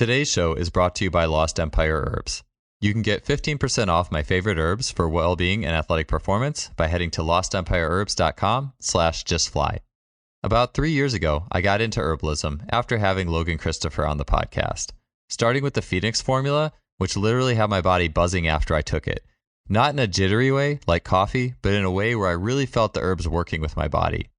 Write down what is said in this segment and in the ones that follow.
Today's show is brought to you by Lost Empire Herbs. You can get 15% off my favorite herbs for well-being and athletic performance by heading to lostempireherbs.com/justfly. About 3 years ago, I got into herbalism after having Logan Christopher on the podcast, starting with the Phoenix formula, which literally had my body buzzing after I took it. Not in a jittery way, like coffee, but in a way where I really felt the herbs working with my body.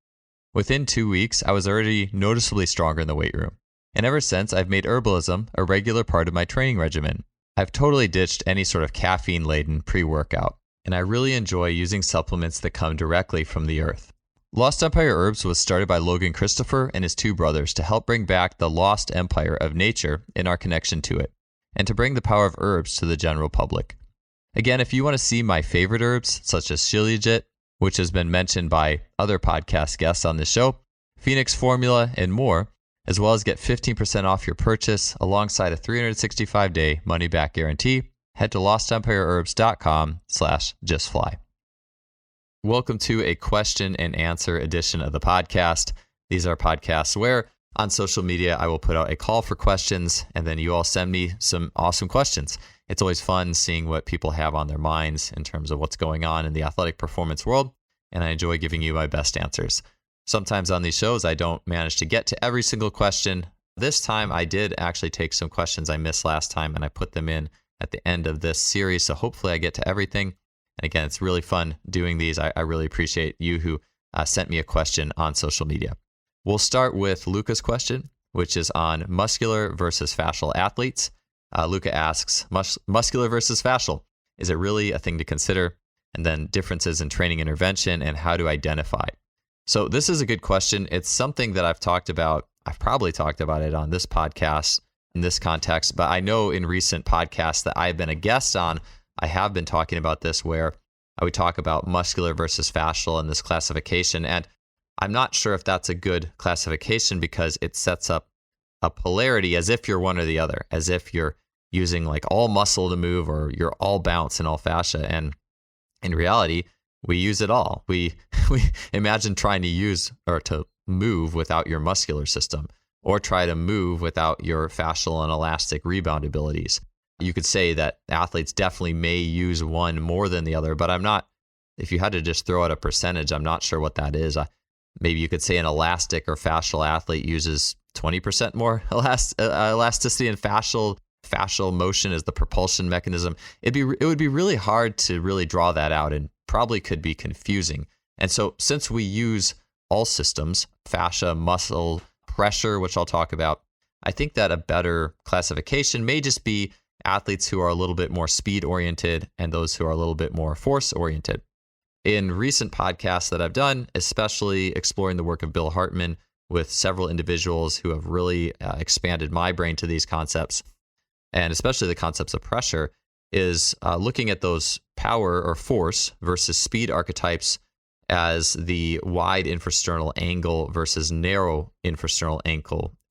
Within 2 weeks, I was already noticeably stronger in the weight room. And ever since, I've made herbalism a regular part of my training regimen. I've totally ditched any sort of caffeine-laden pre-workout, and I really enjoy using supplements that come directly from the earth. Lost Empire Herbs was started by Logan Christopher and his two brothers to help bring back the lost empire of nature in our connection to it, and to bring the power of herbs to the general public. Again, if you want to see my favorite herbs, such as Shilajit, which has been mentioned by other podcast guests on this show, Phoenix Formula, and more, as well as get 15% off your purchase alongside a 365-day money-back guarantee, head to lostempireherbs.com/justfly. Welcome to a question and answer edition of the podcast. These are podcasts where on social media I will put out a call for questions, and then you all send me some awesome questions. It's always fun seeing what people have on their minds in terms of what's going on in the athletic performance world, and I enjoy giving you my best answers. Sometimes on these shows, I don't manage to get to every single question. This time, I did actually take some questions I missed last time, and I put them in at the end of this series, so hopefully I get to everything. And again, it's really fun doing these. I really appreciate you who sent me a question on social media. We'll start with Luca's question, which is on muscular versus fascial athletes. Luca asks, muscular versus fascial, is it really a thing to consider? And then differences in training intervention and how to identify. So this is a good question. It's something that I've talked about. I've probably talked about it on this podcast in this context, but I know in recent podcasts that I've been a guest on, I have been talking about this where I would talk about muscular versus fascial in this classification. And I'm not sure if that's a good classification because it sets up a polarity as if you're one or the other, as if you're using like all muscle to move or you're all bounce and all fascia. And in reality, we use it all. We imagine trying to use or to move without your muscular system, or try to move without your fascial and elastic rebound abilities. You could say that athletes definitely may use one more than the other, but I'm not, if you had to just throw out a percentage, I'm not sure what that is. Maybe you could say an elastic or fascial athlete uses 20% more elasticity, and fascial motion is the propulsion mechanism. It would be really hard to really draw that out, and probably could be confusing. And so since we use all systems, fascia, muscle, pressure, which I'll talk about, I think that a better classification may just be athletes who are a little bit more speed oriented and those who are a little bit more force oriented. In recent podcasts that I've done, especially exploring the work of Bill Hartman with several individuals who have really expanded my brain to these concepts, and especially the concepts of pressure, is looking at those power or force versus speed archetypes as the wide infrasternal angle versus narrow infrasternal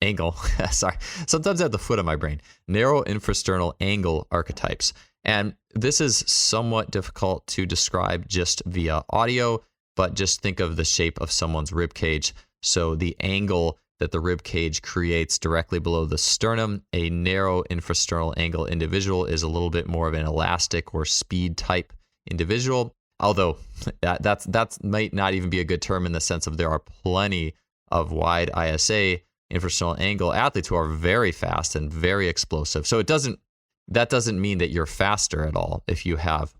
angle. Sorry, sometimes I have the foot of my brain. Narrow infrasternal angle archetypes. And this is somewhat difficult to describe just via audio, but just think of the shape of someone's rib cage. So the angle that the rib cage creates directly below the sternum, a narrow infrasternal angle individual is a little bit more of an elastic or speed type individual. Although that might not even be a good term in the sense of there are plenty of wide ISA infrasternal angle athletes who are very fast and very explosive. So that doesn't mean that you're faster at all if you have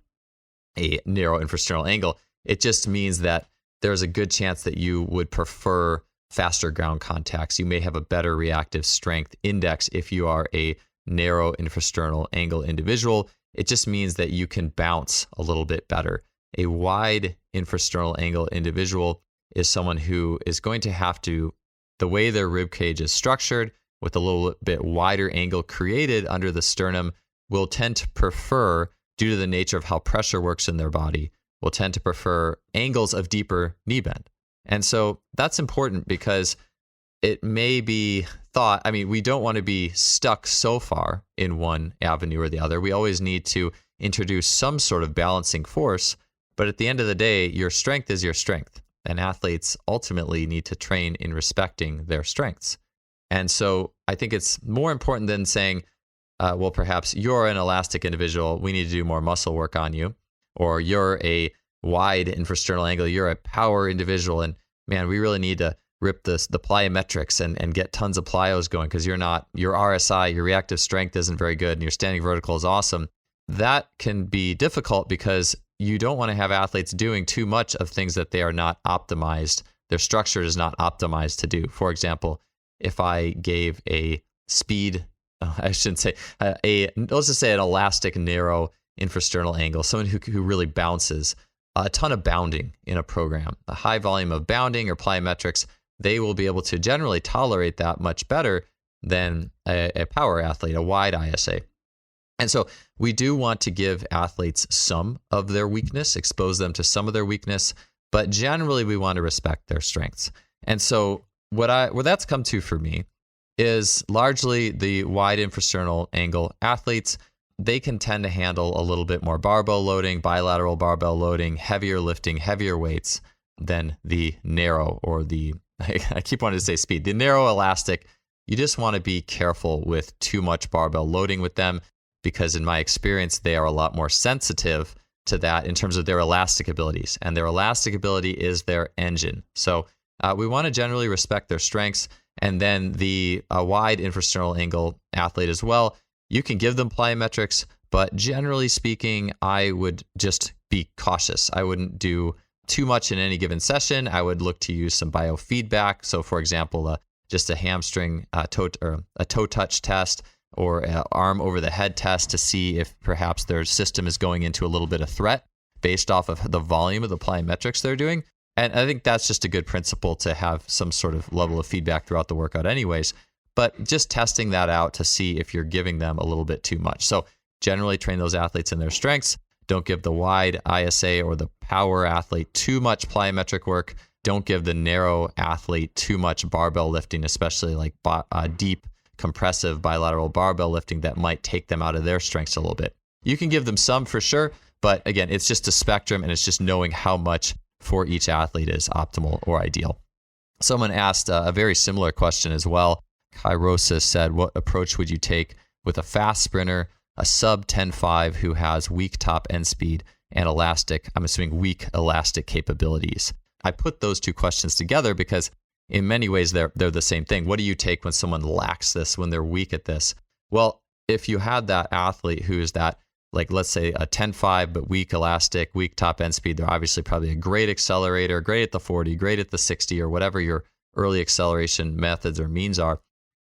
a narrow infrasternal angle. It just means that there's a good chance that you would prefer faster ground contacts. You may have a better reactive strength index if you are a narrow infrasternal angle individual. It just means that you can bounce a little bit better. A wide infrasternal angle individual is someone who is going to have to, the way their rib cage is structured, with a little bit wider angle created under the sternum, will tend to prefer, due to the nature of how pressure works in their body, will tend to prefer angles of deeper knee bend. And so that's important because it may be thought, we don't want to be stuck so far in one avenue or the other. We always need to introduce some sort of balancing force, but at the end of the day, your strength is your strength, and athletes ultimately need to train in respecting their strengths. And so I think it's more important than saying, well, perhaps you're an elastic individual, we need to do more muscle work on you, or you're a wide infrasternal angle, you're a power individual, and man, we really need to rip the plyometrics and get tons of plyos going because your RSI, your reactive strength isn't very good, and your standing vertical is awesome. That can be difficult because you don't want to have athletes doing too much of things that they are not optimized. Their structure is not optimized to do. For example, if I gave a speed, I shouldn't say, let's just say an elastic, narrow infrasternal angle, someone who really bounces, a ton of bounding in a program, a high volume of bounding or plyometrics, they will be able to generally tolerate that much better than a power athlete, a wide ISA. And so we do want to give athletes some of their weakness, expose them to some of their weakness, but generally we want to respect their strengths. And so where that's come to for me is largely the wide infrasternal angle athletes. They can tend to handle a little bit more barbell loading, bilateral barbell loading, heavier lifting, heavier weights than the narrow or I keep wanting to say speed, the narrow elastic. You just want to be careful with too much barbell loading with them because in my experience, they are a lot more sensitive to that in terms of their elastic abilities. And their elastic ability is their engine. So we want to generally respect their strengths. And then the wide infrasternal angle athlete as well, you can give them plyometrics, but generally speaking, I would just be cautious. I wouldn't do too much in any given session. I would look to use some biofeedback. So for example, just a hamstring toe touch test or an arm over the head test to see if perhaps their system is going into a little bit of threat based off of the volume of the plyometrics they're doing. And I think that's just a good principle to have some sort of level of feedback throughout the workout anyways. But just testing that out to see if you're giving them a little bit too much. So generally train those athletes in their strengths. Don't give the wide ISA or the power athlete too much plyometric work. Don't give the narrow athlete too much barbell lifting, especially like deep compressive bilateral barbell lifting that might take them out of their strengths a little bit. You can give them some for sure, but again, it's just a spectrum and it's just knowing how much for each athlete is optimal or ideal. Someone asked a very similar question as well. Kairosis said, what approach would you take with a fast sprinter, a sub 10.5 who has weak top end speed and I'm assuming weak elastic capabilities? I put those two questions together because in many ways they're the same thing. What do you take when someone lacks this, when they're weak at this? Well, if you had that athlete who is that, like let's say a 10.5 but weak elastic, weak top end speed, they're obviously probably a great accelerator, great at the 40, great at the 60, or whatever your early acceleration methods or means are,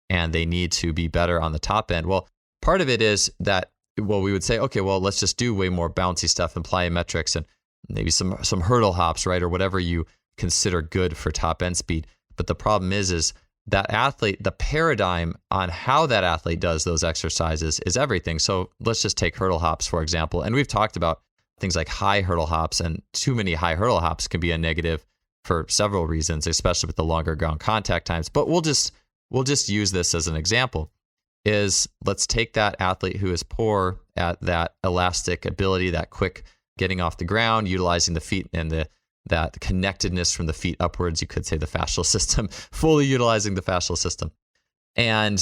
and they need to be better on the top end. Well, part of it is that, well, we would say, okay, well, let's just do way more bouncy stuff and plyometrics and maybe some hurdle hops, right? Or whatever you consider good for top end speed. But the problem is that athlete, the paradigm on how that athlete does those exercises is everything. So let's just take hurdle hops, for example. And we've talked about things like high hurdle hops, and too many high hurdle hops can be a negative for several reasons, especially with the longer ground contact times. But we'll just use this as an example. Let's take that athlete who is poor at that elastic ability, that quick getting off the ground, utilizing the feet and that connectedness from the feet upwards. You could say the fascial system, fully utilizing the fascial system. And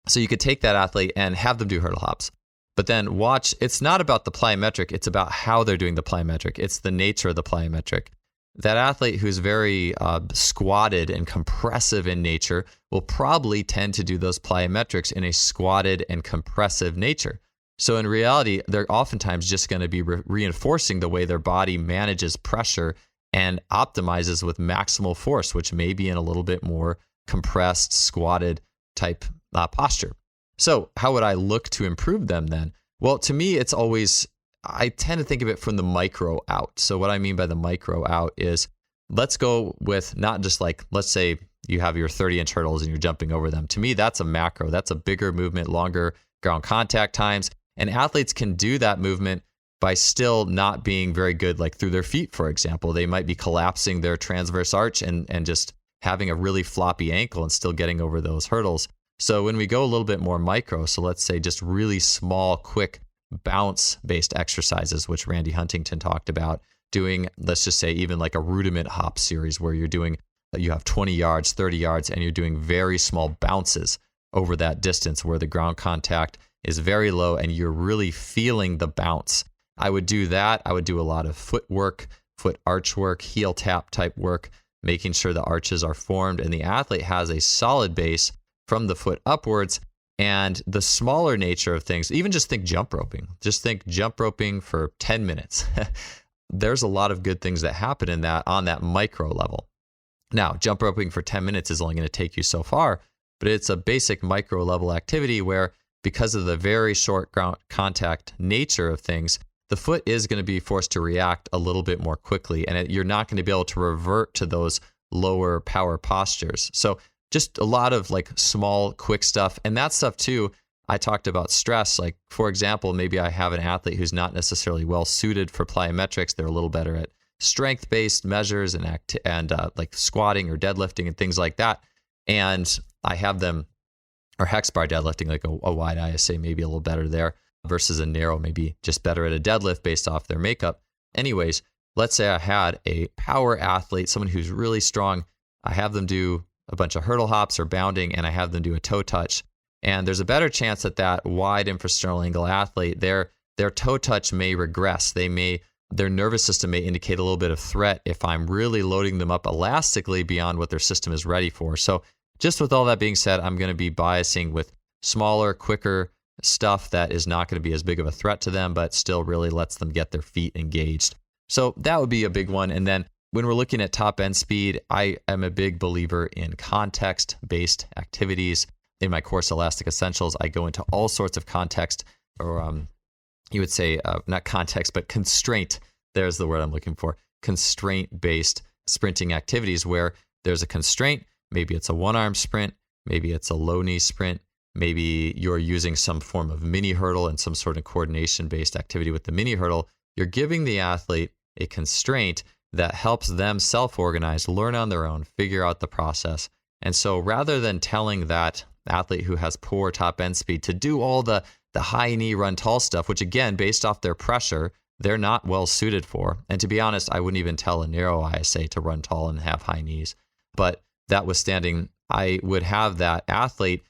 so you could take that athlete and have them do hurdle hops. But then watch, it's not about the plyometric, it's about how they're doing the plyometric. It's the nature of the plyometric. That athlete who's very squatted and compressive in nature will probably tend to do those plyometrics in a squatted and compressive nature. So in reality, they're oftentimes just going to be reinforcing the way their body manages pressure and optimizes with maximal force, which may be in a little bit more compressed, squatted type posture. So how would I look to improve them then? Well, to me, I tend to think of it from the micro out. So what I mean by the micro out is, let's go with not just like, let's say you have your 30-inch hurdles and you're jumping over them. To me, that's a macro. That's a bigger movement, longer ground contact times. And athletes can do that movement by still not being very good, like through their feet, for example. They might be collapsing their transverse arch and just having a really floppy ankle and still getting over those hurdles. So when we go a little bit more micro, so let's say just really small, quick bounce-based exercises, which Randy Huntington talked about, doing, let's just say even like a rudiment hop series where you're doing you have 20 yards, 30 yards, and you're doing very small bounces over that distance where the ground contact is very low and you're really feeling the bounce. I would do that. I would do a lot of foot work, foot arch work, heel tap type work, making sure the arches are formed and the athlete has a solid base from the foot upwards. And the smaller nature of things, even just think jump roping. Just think jump roping for 10 minutes. There's a lot of good things that happen in that on that micro level. Now, jump roping for 10 minutes is only going to take you so far, but it's a basic micro level activity where because of the very short ground contact nature of things, the foot is going to be forced to react a little bit more quickly, and you're not going to be able to revert to those lower power postures. So just a lot of like small, quick stuff. And that stuff too, I talked about stress. Like, for example, maybe I have an athlete who's not necessarily well suited for plyometrics. They're a little better at strength-based measures and like squatting or deadlifting and things like that. And I have them, or hex bar deadlifting, like a wide ISA, maybe a little better there versus a narrow, maybe just better at a deadlift based off their makeup. Anyways, let's say I had a power athlete, someone who's really strong. I have them do a bunch of hurdle hops or bounding, and I have them do a toe touch. And there's a better chance that that wide infrasternal angle athlete, their toe touch may regress. Their nervous system may indicate a little bit of threat if I'm really loading them up elastically beyond what their system is ready for. So just with all that being said, I'm going to be biasing with smaller, quicker stuff that is not going to be as big of a threat to them, but still really lets them get their feet engaged. So that would be a big one. And then when we're looking at top end speed, I am a big believer in context-based activities. In my course, Elastic Essentials, I go into all sorts of context, or you would say not context, but constraint. There's the word I'm looking for. Constraint-based sprinting activities where there's a constraint. Maybe it's a one-arm sprint. Maybe it's a low-knee sprint. Maybe you're using some form of mini hurdle and some sort of coordination-based activity with the mini hurdle. You're giving the athlete a constraint that helps them self-organize, learn on their own, figure out the process. And so rather than telling that athlete who has poor top end speed to do all the high knee run tall stuff, which again, based off their pressure, they're not well suited for. And to be honest, I wouldn't even tell a narrow ISA to run tall and have high knees. But that withstanding, I would have that athlete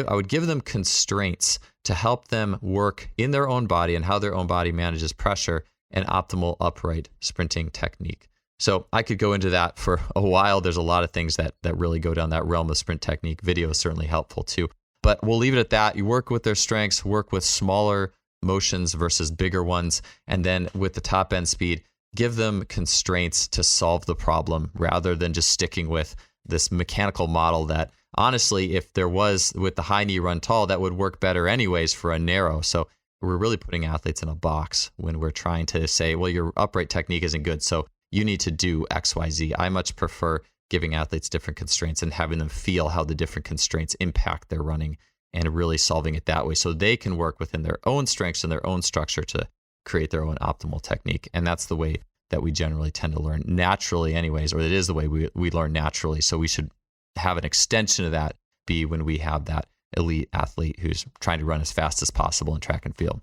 I would give them constraints to help them work in their own body and how their own body manages pressure and optimal upright sprinting technique. So I could go into that for a while. There's a lot of things that really go down that realm of sprint technique. Video is certainly helpful too. But we'll leave it at that. You work with their strengths, work with smaller motions versus bigger ones. And then with the top end speed, give them constraints to solve the problem rather than just sticking with this mechanical model that honestly, if there was with the high knee run tall, that would work better anyways for a narrow. So we're really putting athletes in a box when we're trying to say, well, your upright technique isn't good, so you need to do X, Y, Z. I much prefer giving athletes different constraints and having them feel how the different constraints impact their running and really solving it that way so they can work within their own strengths and their own structure to create their own optimal technique. And that's the way that we generally tend to learn naturally anyways, or it is the way we learn naturally. So we should have an extension of that be when we have that elite athlete who's trying to run as fast as possible in track and field.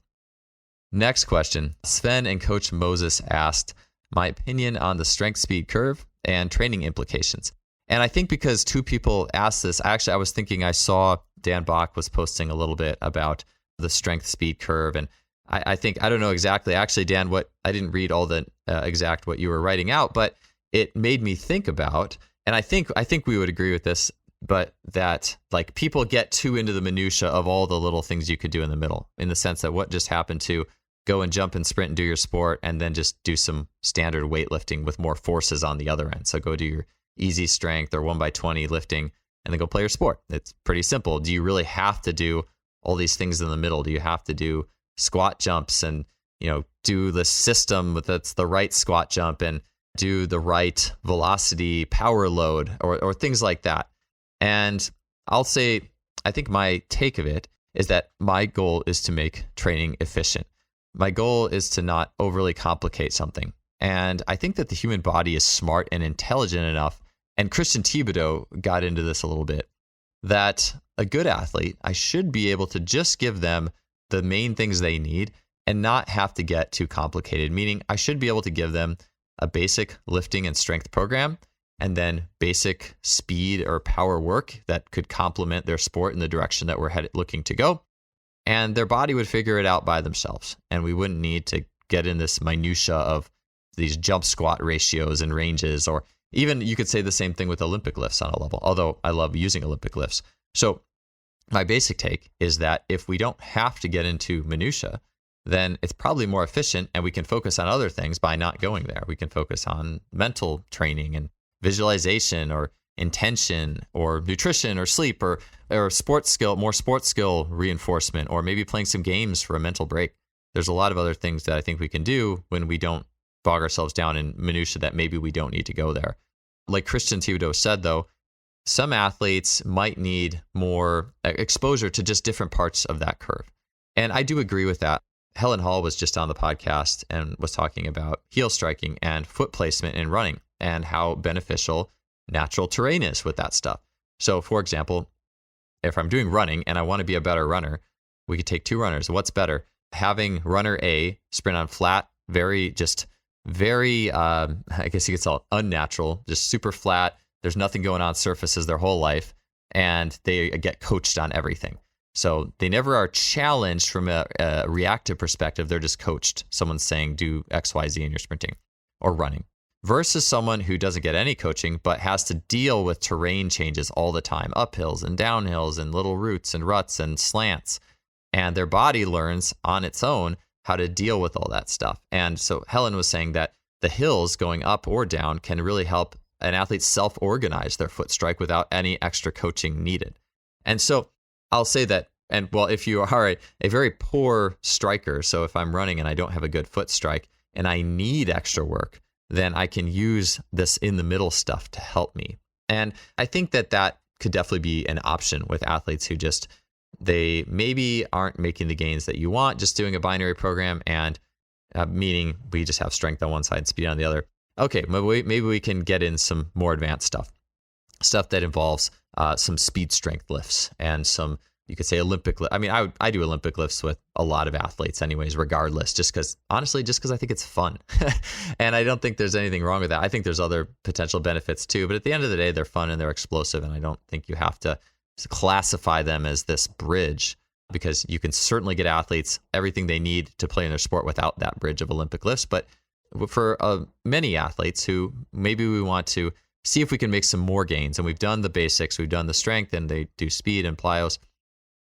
Next question. Sven and Coach Moses asked my opinion on the strength speed curve and training implications. And I think because two people asked this, I was thinking I saw Dan Bach was posting a little bit about the strength speed curve. And I think, I don't know exactly, actually, Dan, I didn't read all the exact what you were writing out, but it made me think about, and I think we would agree with this, but that like people get too into the minutia of all the little things you could do in the middle, in the sense that what just happened to go and jump and sprint and do your sport and then just do some standard weightlifting with more forces on the other end. So go do your easy strength or 1x20 lifting and then go play your sport. It's pretty simple. Do you really have to do all these things in the middle? Do you have to do squat jumps and, do the system that's the right squat jump and do the right velocity power load or things like that? And I'll say, I think my take of it is that my goal is to make training efficient. My goal is to not overly complicate something. And I think that the human body is smart and intelligent enough, and Christian Thibodeau got into this a little bit, that a good athlete, I should be able to just give them the main things they need and not have to get too complicated, meaning I should be able to give them a basic lifting and strength program and then basic speed or power work that could complement their sport in the direction that we're looking to go. And their body would figure it out by themselves. And we wouldn't need to get in this minutia of these jump squat ratios and ranges, or even you could say the same thing with Olympic lifts on a level, although I love using Olympic lifts. So my basic take is that if we don't have to get into minutia, then it's probably more efficient and we can focus on other things by not going there. We can focus on mental training and visualization or intention or nutrition or sleep or sports skill, more sports skill reinforcement, or maybe playing some games for a mental break. There's a lot of other things that I think we can do when we don't bog ourselves down in minutia that maybe we don't need to go there. Like Christian Thibodeau said, though, some athletes might need more exposure to just different parts of that curve. And I do agree with that. Helen Hall was just on the podcast and was talking about heel striking and foot placement in running and how beneficial natural terrain is with that stuff. So, for example, if I'm doing running and I want to be a better runner, we could take two runners. What's better? Having runner A sprint on flat, very, I guess you could call it unnatural, just super flat. There's nothing going on surfaces their whole life, and they get coached on everything. So they never are challenged from a reactive perspective. They're just coached. Someone's saying, do X, Y, Z in your sprinting or running. Versus someone who doesn't get any coaching, but has to deal with terrain changes all the time, uphills and downhills and little roots and ruts and slants. And their body learns on its own how to deal with all that stuff. And so Helen was saying that the hills going up or down can really help an athlete self-organize their foot strike without any extra coaching needed. And so I'll say that, and well, if you are a very poor striker, so if I'm running and I don't have a good foot strike and I need extra work, then I can use this in the middle stuff to help me. And I think that could definitely be an option with athletes who just, they maybe aren't making the gains that you want, just doing a binary program, and meaning we just have strength on one side and speed on the other. Okay, maybe we can get in some more advanced stuff that involves some speed strength lifts and some, you could say Olympic lift. I mean, I do Olympic lifts with a lot of athletes anyways, regardless, just because I think it's fun. And I don't think there's anything wrong with that. I think there's other potential benefits too, but at the end of the day, they're fun and they're explosive. And I don't think you have to classify them as this bridge, because you can certainly get athletes everything they need to play in their sport without that bridge of Olympic lifts. But for many athletes who maybe we want to see if we can make some more gains, and we've done the basics, we've done the strength, and they do speed and plyos,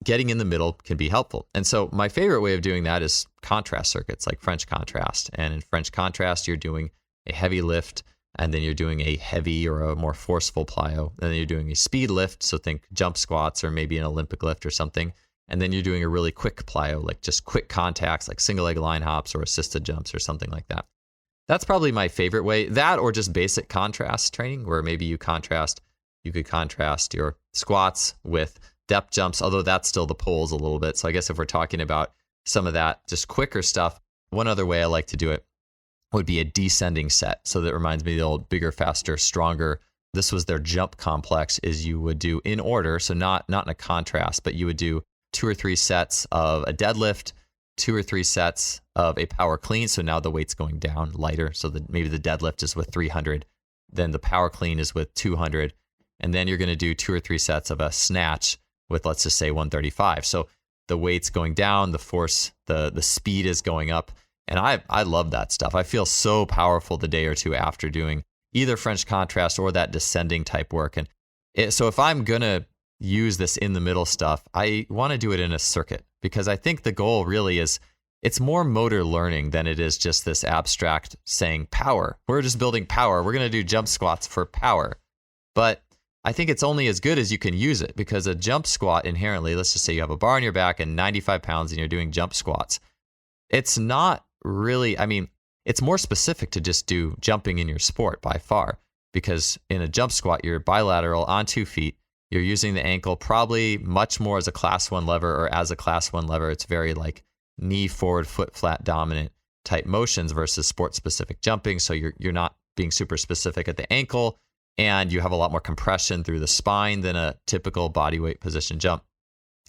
getting in the middle can be helpful. And so my favorite way of doing that is contrast circuits, like French contrast. And in French contrast, you're doing a heavy lift, and then you're doing a heavy or a more forceful plyo. And then you're doing a speed lift, so think jump squats or maybe an Olympic lift or something. And then you're doing a really quick plyo, like just quick contacts, like single leg line hops or assisted jumps or something like that. That's probably my favorite way. That, or just basic contrast training, where maybe you could contrast your squats with depth jumps, although that's still the pulls a little bit. So I guess if we're talking about some of that just quicker stuff, one other way I like to do it would be a descending set. So that reminds me of the old bigger, faster, stronger. This was their jump complex, is you would do in order. So not in a contrast, but you would do 2 or 3 sets of a deadlift, 2 or 3 sets of a power clean. So now the weight's going down lighter. So that maybe the deadlift is with 300, then the power clean is with 200. And then you're going to do 2 or 3 sets of a snatch with, let's just say, 135. So the weight's going down, the force, the speed is going up. And I love that stuff. I feel so powerful the day or two after doing either French contrast or that descending type work. And so if I'm going to use this in the middle stuff, I want to do it in a circuit, because I think the goal really is, it's more motor learning than it is just this abstract saying power. We're just building power. We're going to do jump squats for power. But I think it's only as good as you can use it, because a jump squat inherently, let's just say you have a bar on your back and 95 pounds and you're doing jump squats. It's not really, it's more specific to just do jumping in your sport by far, because in a jump squat, you're bilateral on 2 feet. You're using the ankle probably much more as a class 1 lever, or as a class 1 lever, it's very like knee forward, foot flat dominant type motions versus sport specific jumping. So you're not being super specific at the ankle, and you have a lot more compression through the spine than a typical bodyweight position jump.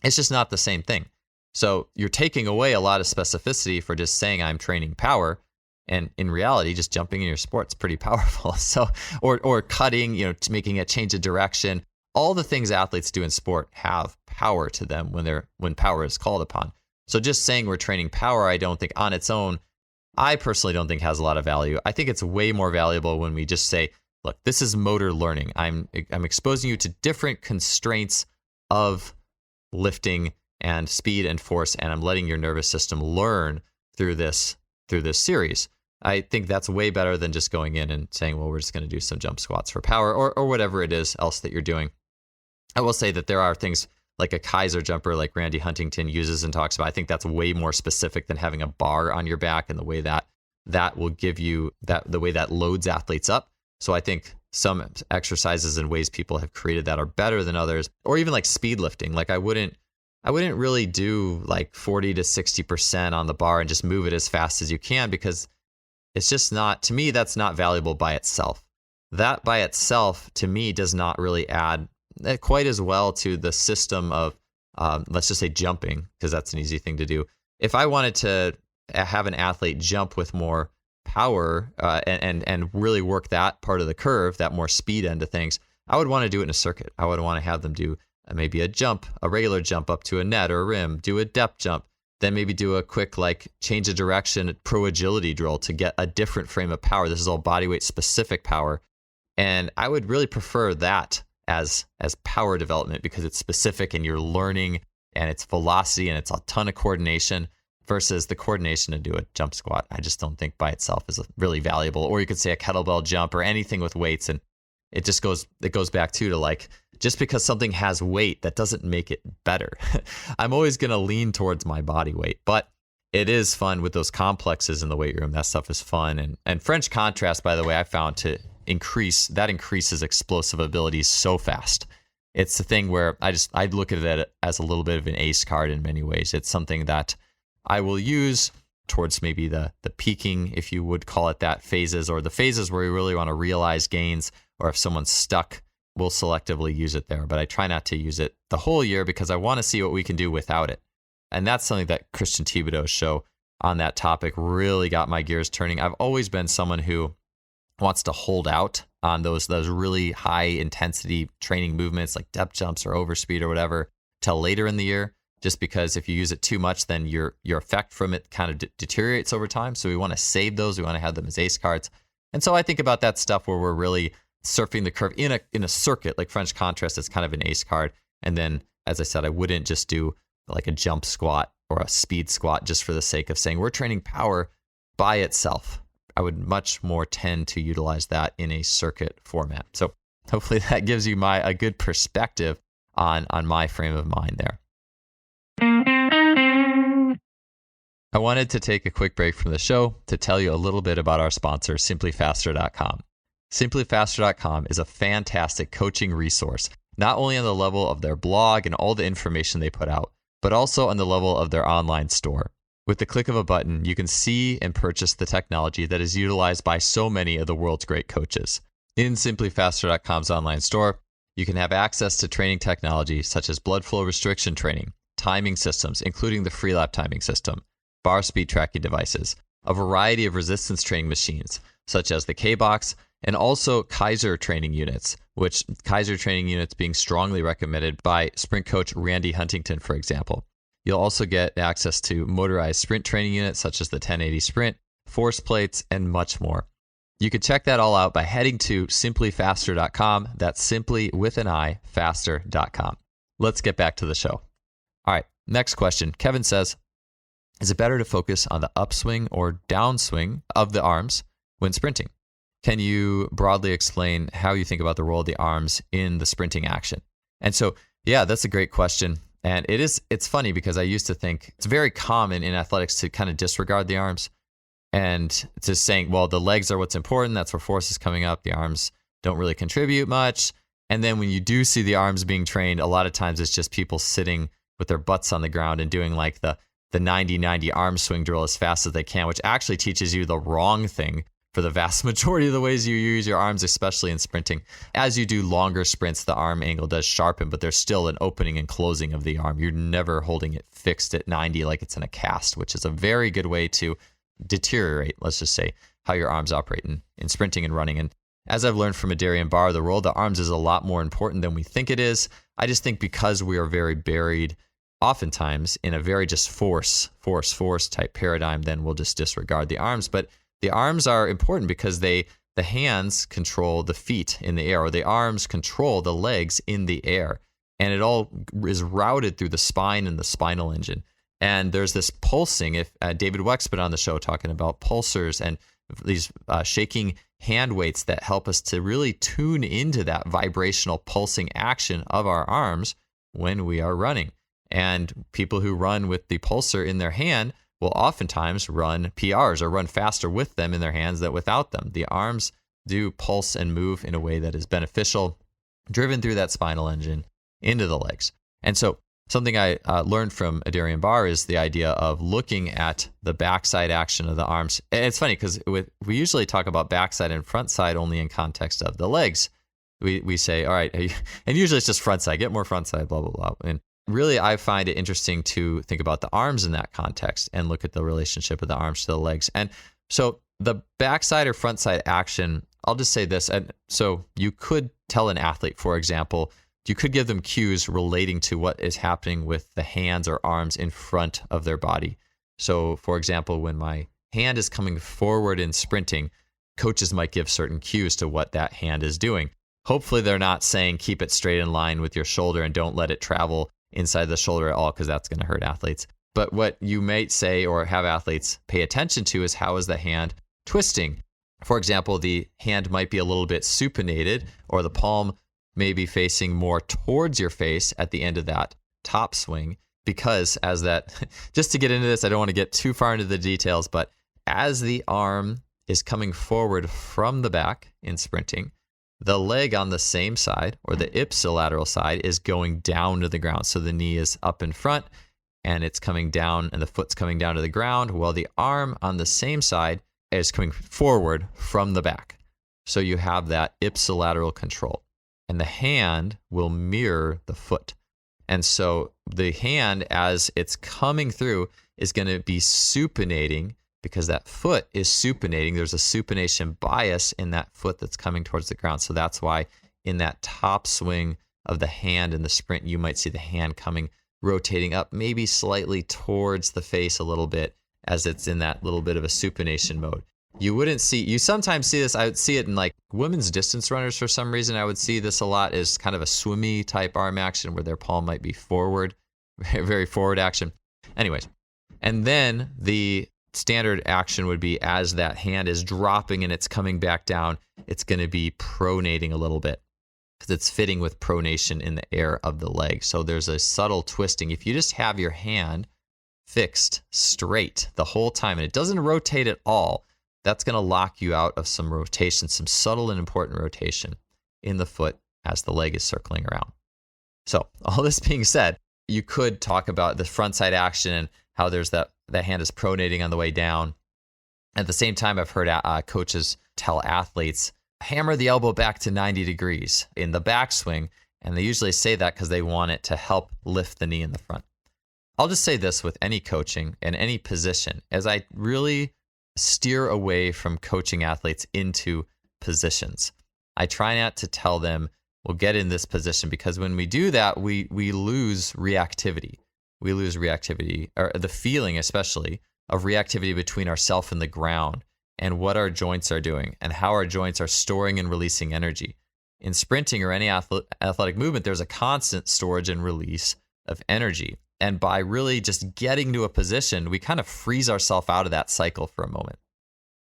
It's just not the same thing. So you're taking away a lot of specificity for just saying I'm training power, And in reality, just jumping in your sport's pretty powerful. So, or cutting, making a change of direction. All the things athletes do in sport have power to them when power is called upon. So just saying we're training power, I don't think on its own, I personally don't think has a lot of value. I think it's way more valuable when we just say, look, this is motor learning. I'm exposing you to different constraints of lifting and speed and force, and I'm letting your nervous system learn through this series. I think that's way better than just going in and saying, well, we're just going to do some jump squats for power or whatever it is else that you're doing. I will say that there are things like a Kaiser jumper like Randy Huntington uses and talks about. I think that's way more specific than having a bar on your back and the way that will give you the way that loads athletes up. So I think some exercises and ways people have created that are better than others, or even like speed lifting. Like I wouldn't really do like 40 to 60% on the bar and just move it as fast as you can, because it's just not, to me, that's not valuable by itself. That by itself, to me, does not really add quite as well to the system of, let's just say jumping, because that's an easy thing to do. If I wanted to have an athlete jump with more power and really work that part of the curve, that more speed end of things, I would want to do it in a circuit. I would want to have them do maybe a regular jump up to a net or a rim, do a depth jump, then maybe do a quick like change of direction pro agility drill to get a different frame of power. This is all bodyweight specific power. And I would really prefer that as power development, because it's specific and you're learning and it's velocity and it's a ton of coordination, versus the coordination to do a jump squat. I just don't think by itself is really valuable. Or you could say a kettlebell jump or anything with weights. And it goes back to like, just because something has weight, that doesn't make it better. I'm always going to lean towards my body weight, but it is fun with those complexes in the weight room. That stuff is fun. And French contrast, by the way, I found increases explosive abilities so fast. It's the thing where I look at it as a little bit of an ace card in many ways. It's something that I will use towards maybe the peaking, if you would call it that, phases, or the phases where you really want to realize gains, or if someone's stuck, we'll selectively use it there. But I try not to use it the whole year because I want to see what we can do without it. And that's something that Christian Thibodeau's show on that topic really got my gears turning. I've always been someone who wants to hold out on those really high intensity training movements like depth jumps or overspeed or whatever till later in the year, just because if you use it too much, then your effect from it kind of deteriorates over time. So we want to save those. We want to have them as ace cards. And so I think about that stuff where we're really surfing the curve in a circuit like French contrast. It's kind of an ace card. And then, as I said, I wouldn't just do like a jump squat or a speed squat just for the sake of saying we're training power by itself. I would much more tend to utilize that in a circuit format. So hopefully that gives you a good perspective on my frame of mind there. I wanted to take a quick break from the show to tell you a little bit about our sponsor, SimpliFaster.com. SimpliFaster.com is a fantastic coaching resource, not only on the level of their blog and all the information they put out, but also on the level of their online store. With the click of a button, you can see and purchase the technology that is utilized by so many of the world's great coaches. In SimpliFaster.com's online store, you can have access to training technology such as blood flow restriction training, timing systems, including the Freelap timing system, bar speed tracking devices, a variety of resistance training machines, such as the K-Box, and also Kaiser training units, which Kaiser training units being strongly recommended by sprint coach Randy Huntington, for example. You'll also get access to motorized sprint training units, such as the 1080 Sprint, force plates, and much more. You can check that all out by heading to SimpliFaster.com. That's simply with an I, faster.com. Let's get back to the show. All right, next question. Kevin says, is it better to focus on the upswing or downswing of the arms when sprinting? Can you broadly explain how you think about the role of the arms in the sprinting action? And so, yeah, that's a great question. And it's funny because I used to think it's very common in athletics to kind of disregard the arms and just saying, well, the legs are what's important. That's where force is coming up. The arms don't really contribute much. And then when you do see the arms being trained, a lot of times it's just people sitting with their butts on the ground and doing like the 90-90 arm swing drill as fast as they can, which actually teaches you the wrong thing for the vast majority of the ways you use your arms, especially in sprinting. As you do longer sprints, the arm angle does sharpen, but there's still an opening and closing of the arm. You're never holding it fixed at 90 like it's in a cast, which is a very good way to deteriorate, let's just say, how your arms operate in sprinting and running. And as I've learned from Adarian Barr, the role of the arms is a lot more important than we think it is. I just think because we are very buried oftentimes in a very just force type paradigm, then we'll just disregard the arms. But the arms are important because the hands control the feet in the air, or the arms control the legs in the air. And it all is routed through the spine and the spinal engine. And there's this pulsing. If David Weck's been on the show talking about pulsars and these shaking hand weights that help us to really tune into that vibrational pulsing action of our arms when we are running. And people who run with the pulsar in their hand will oftentimes run PRs or run faster with them in their hands than without them. The arms do pulse and move in a way that is beneficial, driven through that spinal engine into the legs. And so something I learned from Adarian Barr is the idea of looking at the backside action of the arms. And it's funny because we usually talk about backside and front side only in context of the legs. We say, all right, and usually it's just front side, get more front side, blah, blah, blah. And really, I find it interesting to think about the arms in that context and look at the relationship of the arms to the legs. And so the backside or front side action, I'll just say this. And so you could tell an athlete, for example, you could give them cues relating to what is happening with the hands or arms in front of their body. So, for example, when my hand is coming forward in sprinting, coaches might give certain cues to what that hand is doing. Hopefully, they're not saying keep it straight in line with your shoulder and don't let it travel inside the shoulder at all, because that's going to hurt athletes. But what you might say or have athletes pay attention to is how is the hand twisting. For example, the hand might be a little bit supinated, or the palm may be facing more towards your face at the end of that top swing, because as that, just to get into this, I don't want to get too far into the details, but as the arm is coming forward from the back in sprinting, the leg on the same side, or the ipsilateral side, is going down to the ground. So the knee is up in front and it's coming down and the foot's coming down to the ground, while the arm on the same side is coming forward from the back. So you have that ipsilateral control. And the hand will mirror the foot. And so the hand, as it's coming through, is going to be supinating because that foot is supinating. There's a supination bias in that foot that's coming towards the ground. So that's why in that top swing of the hand in the sprint, you might see the hand coming, rotating up, maybe slightly towards the face a little bit as it's in that little bit of a supination mode. You sometimes see this, I would see it in like women's distance runners for some reason. I would see this a lot as kind of a swimmy type arm action where their palm might be forward, very forward action. Anyways, and then the standard action would be as that hand is dropping and it's coming back down, it's going to be pronating a little bit because it's fitting with pronation in the air of the leg. So there's a subtle twisting. If you just have your hand fixed straight the whole time and it doesn't rotate at all, that's going to lock you out of some rotation, some subtle and important rotation in the foot as the leg is circling around. So all this being said, you could talk about the front side action and how there's that hand is pronating on the way down. At the same time, I've heard coaches tell athletes, hammer the elbow back to 90 degrees in the backswing. And they usually say that because they want it to help lift the knee in the front. I'll just say this with any coaching and any position, as I really steer away from coaching athletes into positions. I try not to tell them, we'll get in this position, because when we do that, we lose reactivity. We lose reactivity, or the feeling especially of reactivity between ourselves and the ground and what our joints are doing and how our joints are storing and releasing energy. In sprinting or any athletic movement, there's a constant storage and release of energy. And by really just getting to a position, we kind of freeze ourselves out of that cycle for a moment.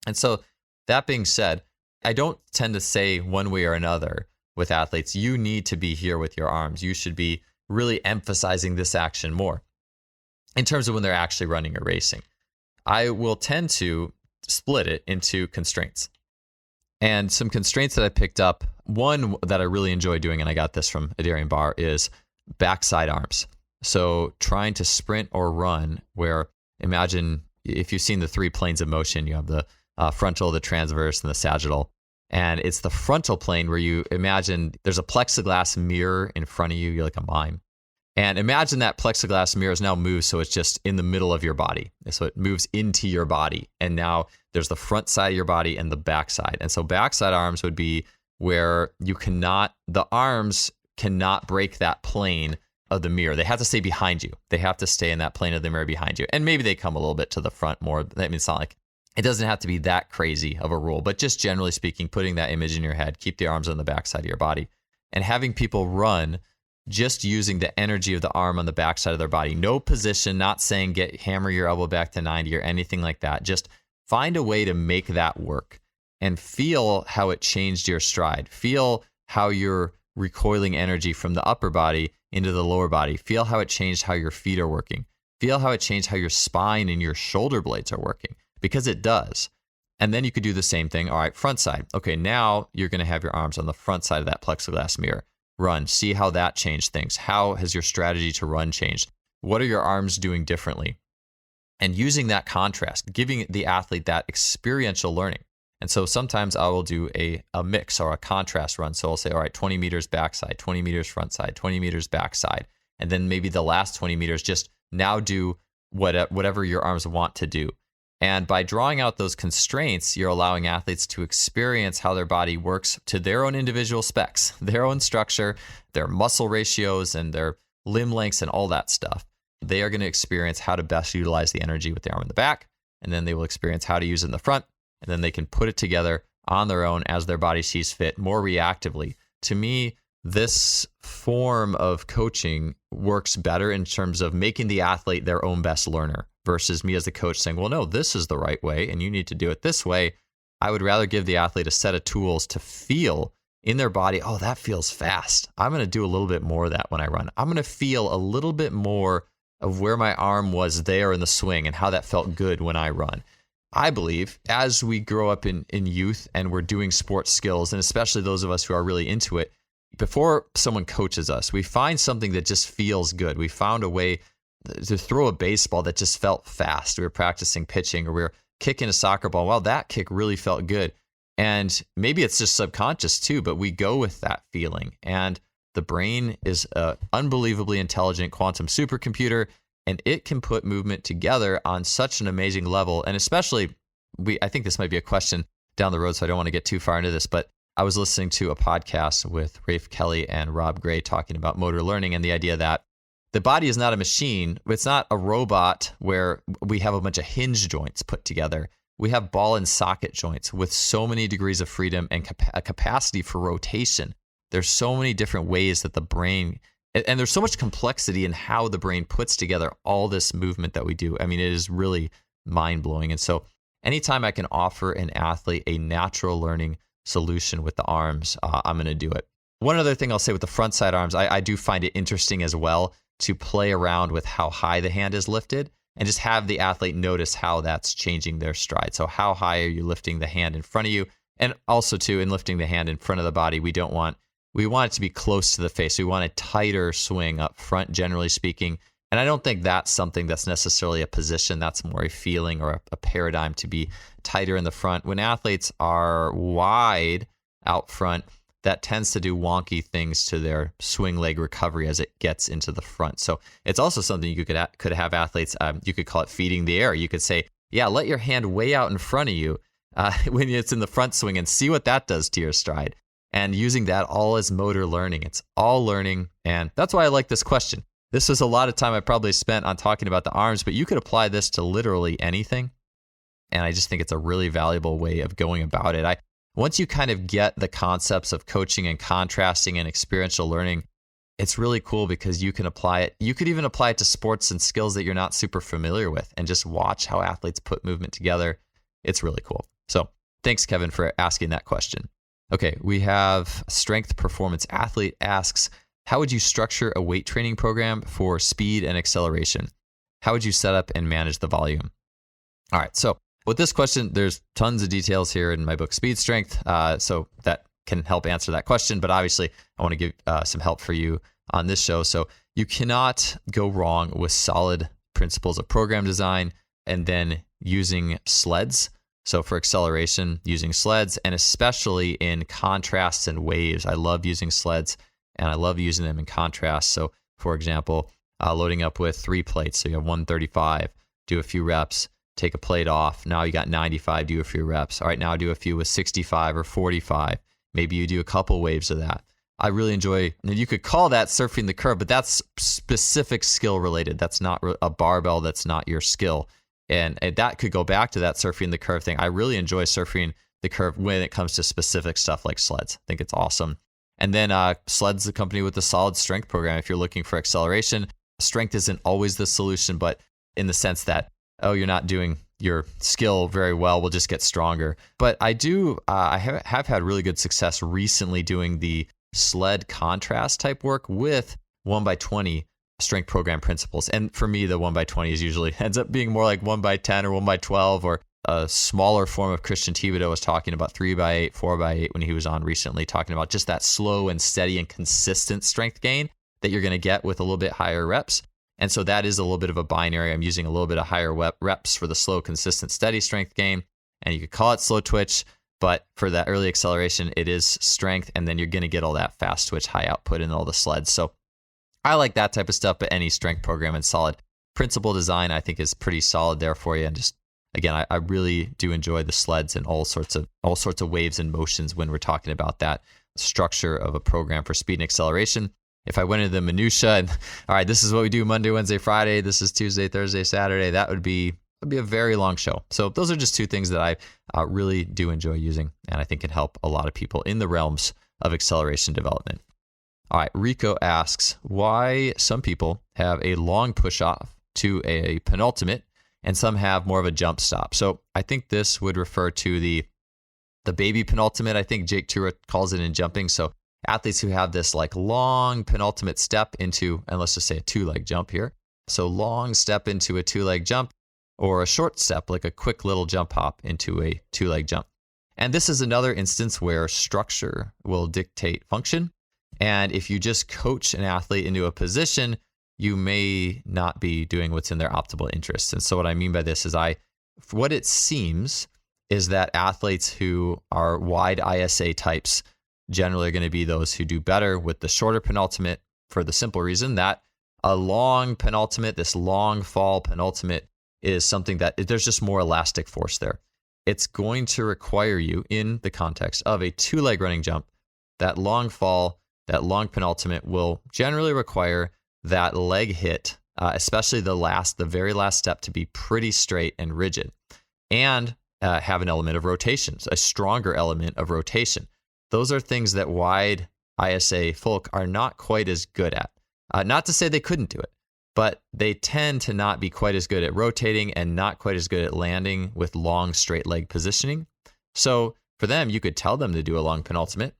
And so that being said, I don't tend to say one way or another with athletes, you need to be here with your arms. You should be really emphasizing this action more in terms of when they're actually running or racing. I will tend to split it into constraints. And some constraints that I picked up, one that I really enjoy doing, and I got this from Adarian Barr, is backside arms. So trying to sprint or run, where imagine if you've seen the three planes of motion, you have the frontal, the transverse, and the sagittal. And it's the frontal plane where you imagine there's a plexiglass mirror in front of you. You're like a mime. And imagine that plexiglass mirror is now moved so it's just in the middle of your body. So it moves into your body. And now there's the front side of your body and the back side. And so backside arms would be where the arms cannot break that plane of the mirror. They have to stay behind you. They have to stay in that plane of the mirror behind you. And maybe they come a little bit to the front more. I mean, it's not like, it doesn't have to be that crazy of a rule, but just generally speaking, putting that image in your head, keep the arms on the backside of your body, and having people run just using the energy of the arm on the backside of their body. No position, not saying hammer your elbow back to 90 or anything like that. Just find a way to make that work and feel how it changed your stride. Feel how you're recoiling energy from the upper body into the lower body. Feel how it changed how your feet are working. Feel how it changed how your spine and your shoulder blades are working, because it does. And then you could do the same thing. All right, front side. Okay, now you're going to have your arms on the front side of that plexiglass mirror. Run. See how that changed things. How has your strategy to run changed? What are your arms doing differently? And using that contrast, giving the athlete that experiential learning. And so sometimes I will do a mix or a contrast run. So I'll say, all right, 20 meters backside, 20 meters front side, 20 meters backside. And then maybe the last 20 meters, just now do whatever your arms want to do. And by drawing out those constraints, you're allowing athletes to experience how their body works to their own individual specs, their own structure, their muscle ratios, and their limb lengths and all that stuff. They are going to experience how to best utilize the energy with the arm in the back, and then they will experience how to use it in the front, and then they can put it together on their own as their body sees fit more reactively. To me, this form of coaching works better in terms of making the athlete their own best learner versus me as the coach saying, well, no, this is the right way and you need to do it this way. I would rather give the athlete a set of tools to feel in their body, oh, that feels fast. I'm going to do a little bit more of that when I run. I'm going to feel a little bit more of where my arm was there in the swing and how that felt good when I run. I believe as we grow up in youth and we're doing sports skills, and especially those of us who are really into it, before someone coaches us, we find something that just feels good. We found a way to throw a baseball that just felt fast. We were practicing pitching, or we were kicking a soccer ball. Well, that kick really felt good. And maybe it's just subconscious too, but we go with that feeling. And the brain is an unbelievably intelligent quantum supercomputer, and it can put movement together on such an amazing level. And especially, I think this might be a question down the road, so I don't want to get too far into this, but I was listening to a podcast with Rafe Kelly and Rob Gray talking about motor learning and the idea that the body is not a machine. It's not a robot where we have a bunch of hinge joints put together. We have ball and socket joints with so many degrees of freedom and a capacity for rotation. There's so many different ways that the brain, and there's so much complexity in how the brain puts together all this movement that we do. I mean, it is really mind-blowing. And so anytime I can offer an athlete a natural learning solution with the arms, I'm going to do it. One other thing I'll say with the front side arms, I do find it interesting as well to play around with how high the hand is lifted and just have the athlete notice how that's changing their stride. So how high are you lifting the hand in front of you? And also too, in lifting the hand in front of the body, we want it to be close to the face. We want a tighter swing up front, generally speaking. And I don't think that's something that's necessarily a position. That's more a feeling or a paradigm to be tighter in the front. When athletes are wide out front, that tends to do wonky things to their swing leg recovery as it gets into the front. So it's also something you could have athletes, you could call it feeding the air. You could say, yeah, let your hand way out in front of you when it's in the front swing and see what that does to your stride. And using that all as motor learning. It's all learning. And that's why I like this question. This was a lot of time I probably spent on talking about the arms, but you could apply this to literally anything. And I just think it's a really valuable way of going about it. Once you kind of get the concepts of coaching and contrasting and experiential learning, it's really cool because you can apply it. You could even apply it to sports and skills that you're not super familiar with and just watch how athletes put movement together. It's really cool. So thanks, Kevin, for asking that question. Okay, we have Strength Performance Athlete asks, how would you structure a weight training program for speed and acceleration? How would you set up and manage the volume? All right, so with this question, there's tons of details here in my book, Speed Strength, so that can help answer that question. But obviously, I want to give some help for you on this show. So you cannot go wrong with solid principles of program design and then using sleds. So for acceleration, using sleds, and especially in contrasts and waves. I love using sleds, and I love using them in contrast. So for example, loading up with 3 plates. So you have 135, do a few reps, take a plate off. Now you got 95, do a few reps. All right, now do a few with 65 or 45. Maybe you do a couple waves of that. I really enjoy, and you could call that surfing the curve, but that's specific skill related. That's not a barbell. That's not your skill. And that could go back to that surfing the curve thing. I really enjoy surfing the curve when it comes to specific stuff like sleds. I think it's awesome. And then sleds accompanied with a solid strength program. If you're looking for acceleration, strength isn't always the solution, but in the sense that, oh, you're not doing your skill very well, we'll just get stronger. But I have had really good success recently doing the sled contrast type work with 1x20 strength program principles. And for me, the 1x20 is usually ends up being more like 1x10 or 1x12, or a smaller form of Christian Thibodeau was talking about 3x8, 4x8 when he was on recently, talking about just that slow and steady and consistent strength gain that you're going to get with a little bit higher reps. And so that is a little bit of a binary. I'm using a little bit of higher reps for the slow, consistent, steady strength gain. And you could call it slow twitch, but for that early acceleration, it is strength. And then you're going to get all that fast twitch, high output in all the sleds. So I like that type of stuff, but any strength program and solid principle design, I think, is pretty solid there for you. And just, again, I really do enjoy the sleds and all sorts of waves and motions when we're talking about that structure of a program for speed and acceleration. If I went into the minutia and, all right, this is what we do Monday, Wednesday, Friday, this is Tuesday, Thursday, Saturday, that would be a very long show. So those are just 2 things that I really do enjoy using, and I think can help a lot of people in the realms of acceleration development. All right, Rico asks why some people have a long push off to a penultimate and some have more of a jump stop. So I think this would refer to the baby penultimate. I think Jake Tura calls it in jumping. So athletes who have this like long penultimate step into, and let's just say a 2-leg jump here. So long step into a 2-leg jump, or a short step, like a quick little jump hop into a 2-leg jump. And this is another instance where structure will dictate function. And if you just coach an athlete into a position, you may not be doing what's in their optimal interests. And so what I mean by this is what it seems is that athletes who are wide ISA types generally are going to be those who do better with the shorter penultimate, for the simple reason that a long penultimate, this long fall penultimate, is something that there's just more elastic force there. It's going to require you, in the context of a 2-leg running jump, that long fall, that long penultimate will generally require that leg hit, especially the very last step, to be pretty straight and rigid, and have an element of rotation, a stronger element of rotation. Those are things that wide ISA folk are not quite as good at. Not to say they couldn't do it, but they tend to not be quite as good at rotating and not quite as good at landing with long straight leg positioning. So for them, you could tell them to do a long penultimate,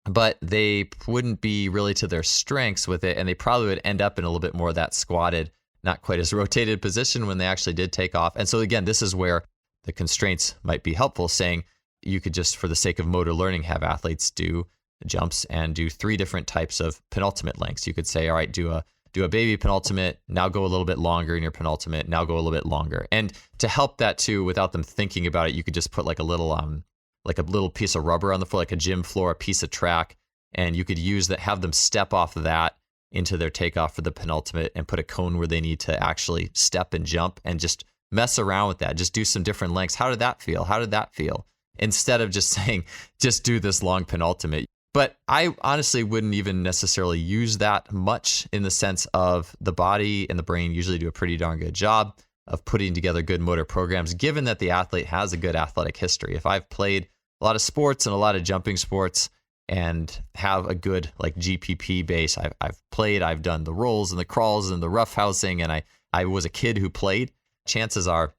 but they wouldn't be really to their strengths with it, and they probably would end up in a little bit more of that squatted, not quite as rotated position when they actually did take off. And so again, this is where the constraints might be helpful, saying you could just, for the sake of motor learning, have athletes do jumps and do 3 different types of penultimate lengths. You could say, all right, do a baby penultimate, now go a little bit longer in your penultimate, now go a little bit longer. And to help that too, without them thinking about it, you could just put like a little piece of rubber on the floor, like a gym floor, a piece of track, and you could use that, have them step off of that into their takeoff for the penultimate and put a cone where they need to actually step and jump, and just mess around with that. Just do some different lengths. How did that feel? How did that feel? Instead of just saying, just do this long penultimate. But I honestly wouldn't even necessarily use that much, in the sense of the body and the brain usually do a pretty darn good job of putting together good motor programs, given that the athlete has a good athletic history. If I've played a lot of sports and a lot of jumping sports and have a good like GPP base, I've done the rolls and the crawls and the roughhousing, and I was a kid who played, chances are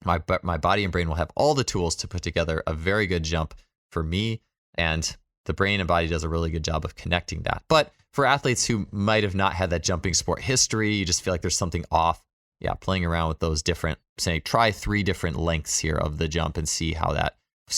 my body and brain will have all the tools to put together a very good jump for me, and the brain and body does a really good job of connecting that. But for athletes who might have not had that jumping sport history, you just feel like there's something off. Yeah, playing around with those different, say, try 3 different lengths here of the jump and see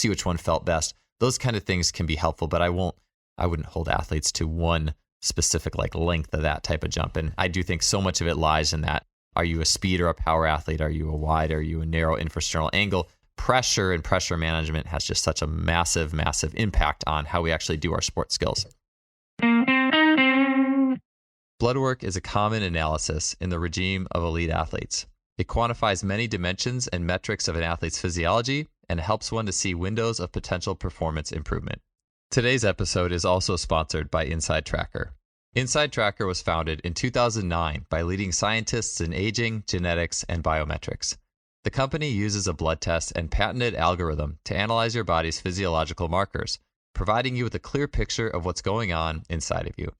which one felt best. Those kind of things can be helpful, but I wouldn't hold athletes to one specific like length of that type of jump. And I do think so much of it lies in that. Are you a speed or a power athlete? Are you a wide? Are you a narrow infrasternal angle? Pressure and pressure management has just such a massive, massive impact on how we actually do our sport skills. Blood work is a common analysis in the regime of elite athletes. It quantifies many dimensions and metrics of an athlete's physiology and helps one to see windows of potential performance improvement. Today's episode is also sponsored by Inside Tracker. Inside Tracker was founded in 2009 by leading scientists in aging, genetics, and biometrics. The company uses a blood test and patented algorithm to analyze your body's physiological markers, providing you with a clear picture of what's going on inside of you.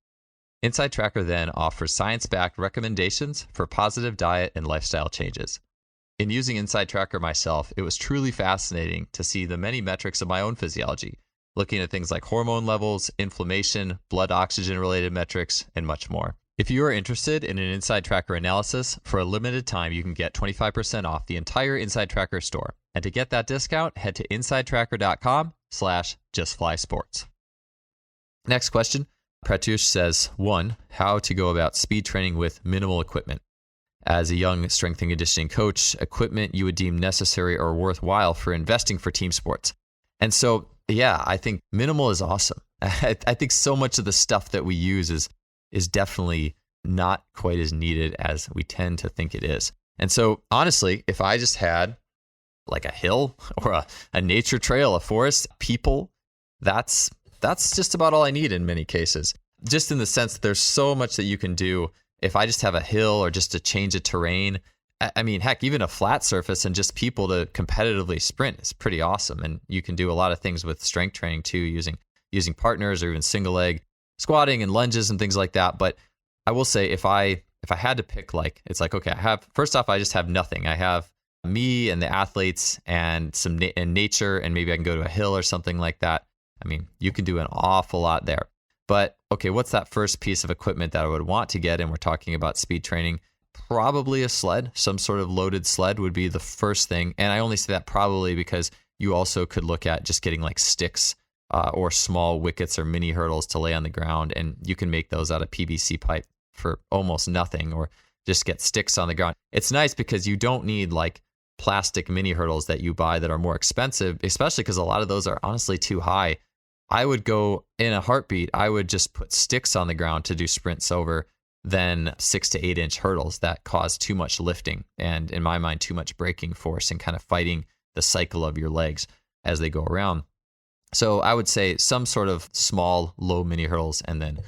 Inside Tracker then offers science-backed recommendations for positive diet and lifestyle changes. In using Inside Tracker myself, it was truly fascinating to see the many metrics of my own physiology, looking at things like hormone levels, inflammation, blood oxygen-related metrics, and much more. If you are interested in an Inside Tracker analysis, for a limited time, you can get 25% off the entire Inside Tracker store. And to get that discount, head to insidetracker.com/justflysports. Next question. Pratyush says, 1. How to go about speed training with minimal equipment. As a young strength and conditioning coach, equipment you would deem necessary or worthwhile for investing for team sports. And so, yeah, I think minimal is awesome. I think so much of the stuff that we use is definitely not quite as needed as we tend to think it is. And so, honestly, if I just had like a hill or a nature trail, a forest, people, that's just about all I need in many cases. Just in the sense that there's so much that you can do. If I just have a hill or just a change of terrain, I mean, heck, even a flat surface and just people to competitively sprint is pretty awesome. And you can do a lot of things with strength training too, using partners or even single leg squatting and lunges and things like that. But I will say if I had to pick, like, it's like, okay, first off, I just have nothing. I have me and the athletes and some and nature, and maybe I can go to a hill or something like that. I mean, you can do an awful lot there. But okay, what's that first piece of equipment that I would want to get? And we're talking about speed training. Probably a sled, some sort of loaded sled would be the first thing. And I only say that probably because you also could look at just getting like sticks or small wickets or mini hurdles to lay on the ground. And you can make those out of PVC pipe for almost nothing, or just get sticks on the ground. It's nice because you don't need like plastic mini hurdles that you buy that are more expensive, especially because a lot of those are honestly too high. I would go in a heartbeat. I would just put sticks on the ground to do sprints over than 6 to 8 inch hurdles that cause too much lifting and, in my mind, too much braking force and kind of fighting the cycle of your legs as they go around. So I would say some sort of small, low mini hurdles, and then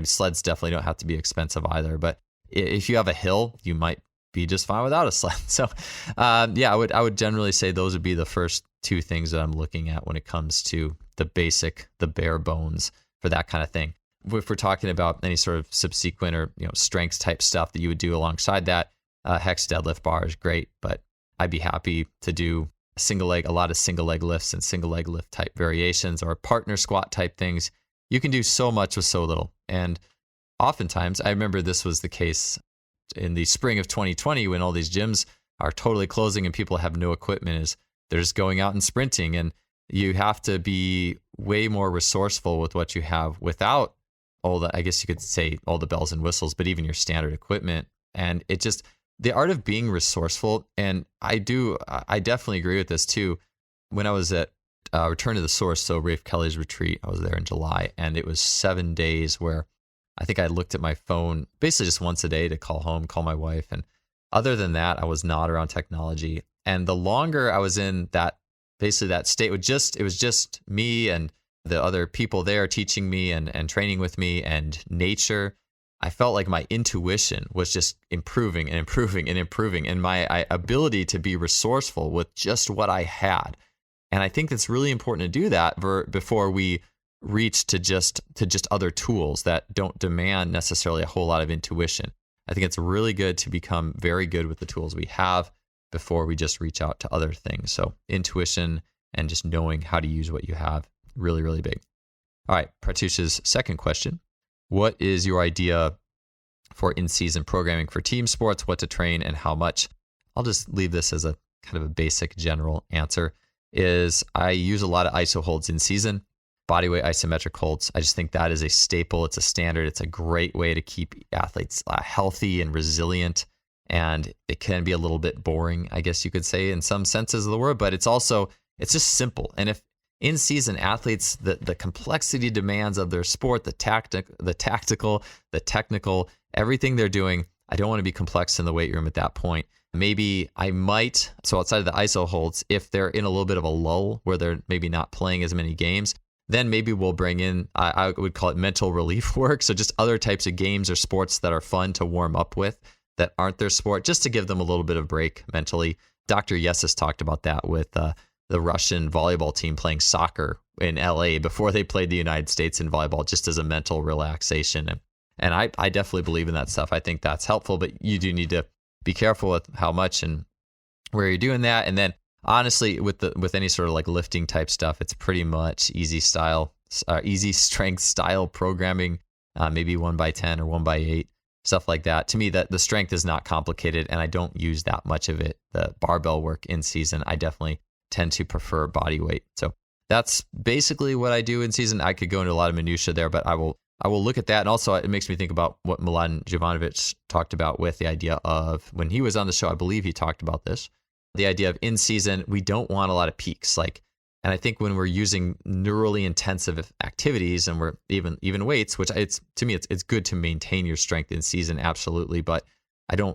sleds definitely don't have to be expensive either. But if you have a hill, you might be just fine without a sled. So yeah, I would generally say those would be the first two things that I'm looking at when it comes to the basic, the bare bones for that kind of thing. If we're talking about any sort of subsequent or strength type stuff that you would do alongside that, hex deadlift bar is great, but I'd be happy to do a lot of single leg lifts and single leg lift type variations or partner squat type things. You can do so much with so little. And oftentimes, I remember this was the case in the spring of 2020 when all these gyms are totally closing and people have no equipment, is they're just going out and sprinting. And you have to be way more resourceful with what you have without all the, I guess you could say, all the bells and whistles, but even your standard equipment. And it just, the art of being resourceful. And I definitely agree with this too. When I was at Return to the Source, so Rafe Kelly's retreat, I was there in July, and it was 7 days where I think I looked at my phone basically just once a day to call home, call my wife. And other than that, I was not around technology. And the longer I was in that, basically that state, it was just me and the other people there teaching me and training with me and nature. I felt like my intuition was just improving and improving and improving, and my ability to be resourceful with just what I had. And I think it's really important to do that before we reach to just other tools that don't demand necessarily a whole lot of intuition. I think it's really good to become very good with the tools we have before we just reach out to other things. So intuition and just knowing how to use what you have, really, really big. All right, Pratyush's second question. What is your idea for in-season programming for team sports, what to train and how much? I'll just leave this as a kind of a basic general answer. Is I use a lot of iso holds in season, bodyweight isometric holds. I just think that is a staple. It's a standard. It's a great way to keep athletes healthy and resilient. And it can be a little bit boring, I guess you could say, in some senses of the word, but it's just simple. And in season, athletes, the complexity demands of their sport, the tactical, the technical, everything they're doing, I don't want to be complex in the weight room at that point. Maybe I might, so outside of the ISO holds, if they're in a little bit of a lull where they're maybe not playing as many games, then maybe we'll bring in, I would call it mental relief work. So just other types of games or sports that are fun to warm up with that aren't their sport, just to give them a little bit of break mentally. Dr. Yesus talked about that with the Russian volleyball team playing soccer in LA before they played the United States in volleyball, just as a mental relaxation. And I definitely believe in that stuff. I think that's helpful, but you do need to be careful with how much and where you're doing that. And then honestly, with any sort of like lifting type stuff, it's pretty much easy strength style programming, maybe 1x10 or 1x8, stuff like that. To me, that the strength is not complicated, and I don't use that much of it. The barbell work in season, I definitely tend to prefer body weight. So that's basically what I do in season. I could go into a lot of minutia there, but I will look at that. And also it makes me think about what Milan Jovanovic talked about with the idea of, when he was on the show, I believe he talked about this, the idea of in season, we don't want a lot of peaks. And I think when we're using neurally intensive activities and we're even weights, which to me, it's good to maintain your strength in season. Absolutely. But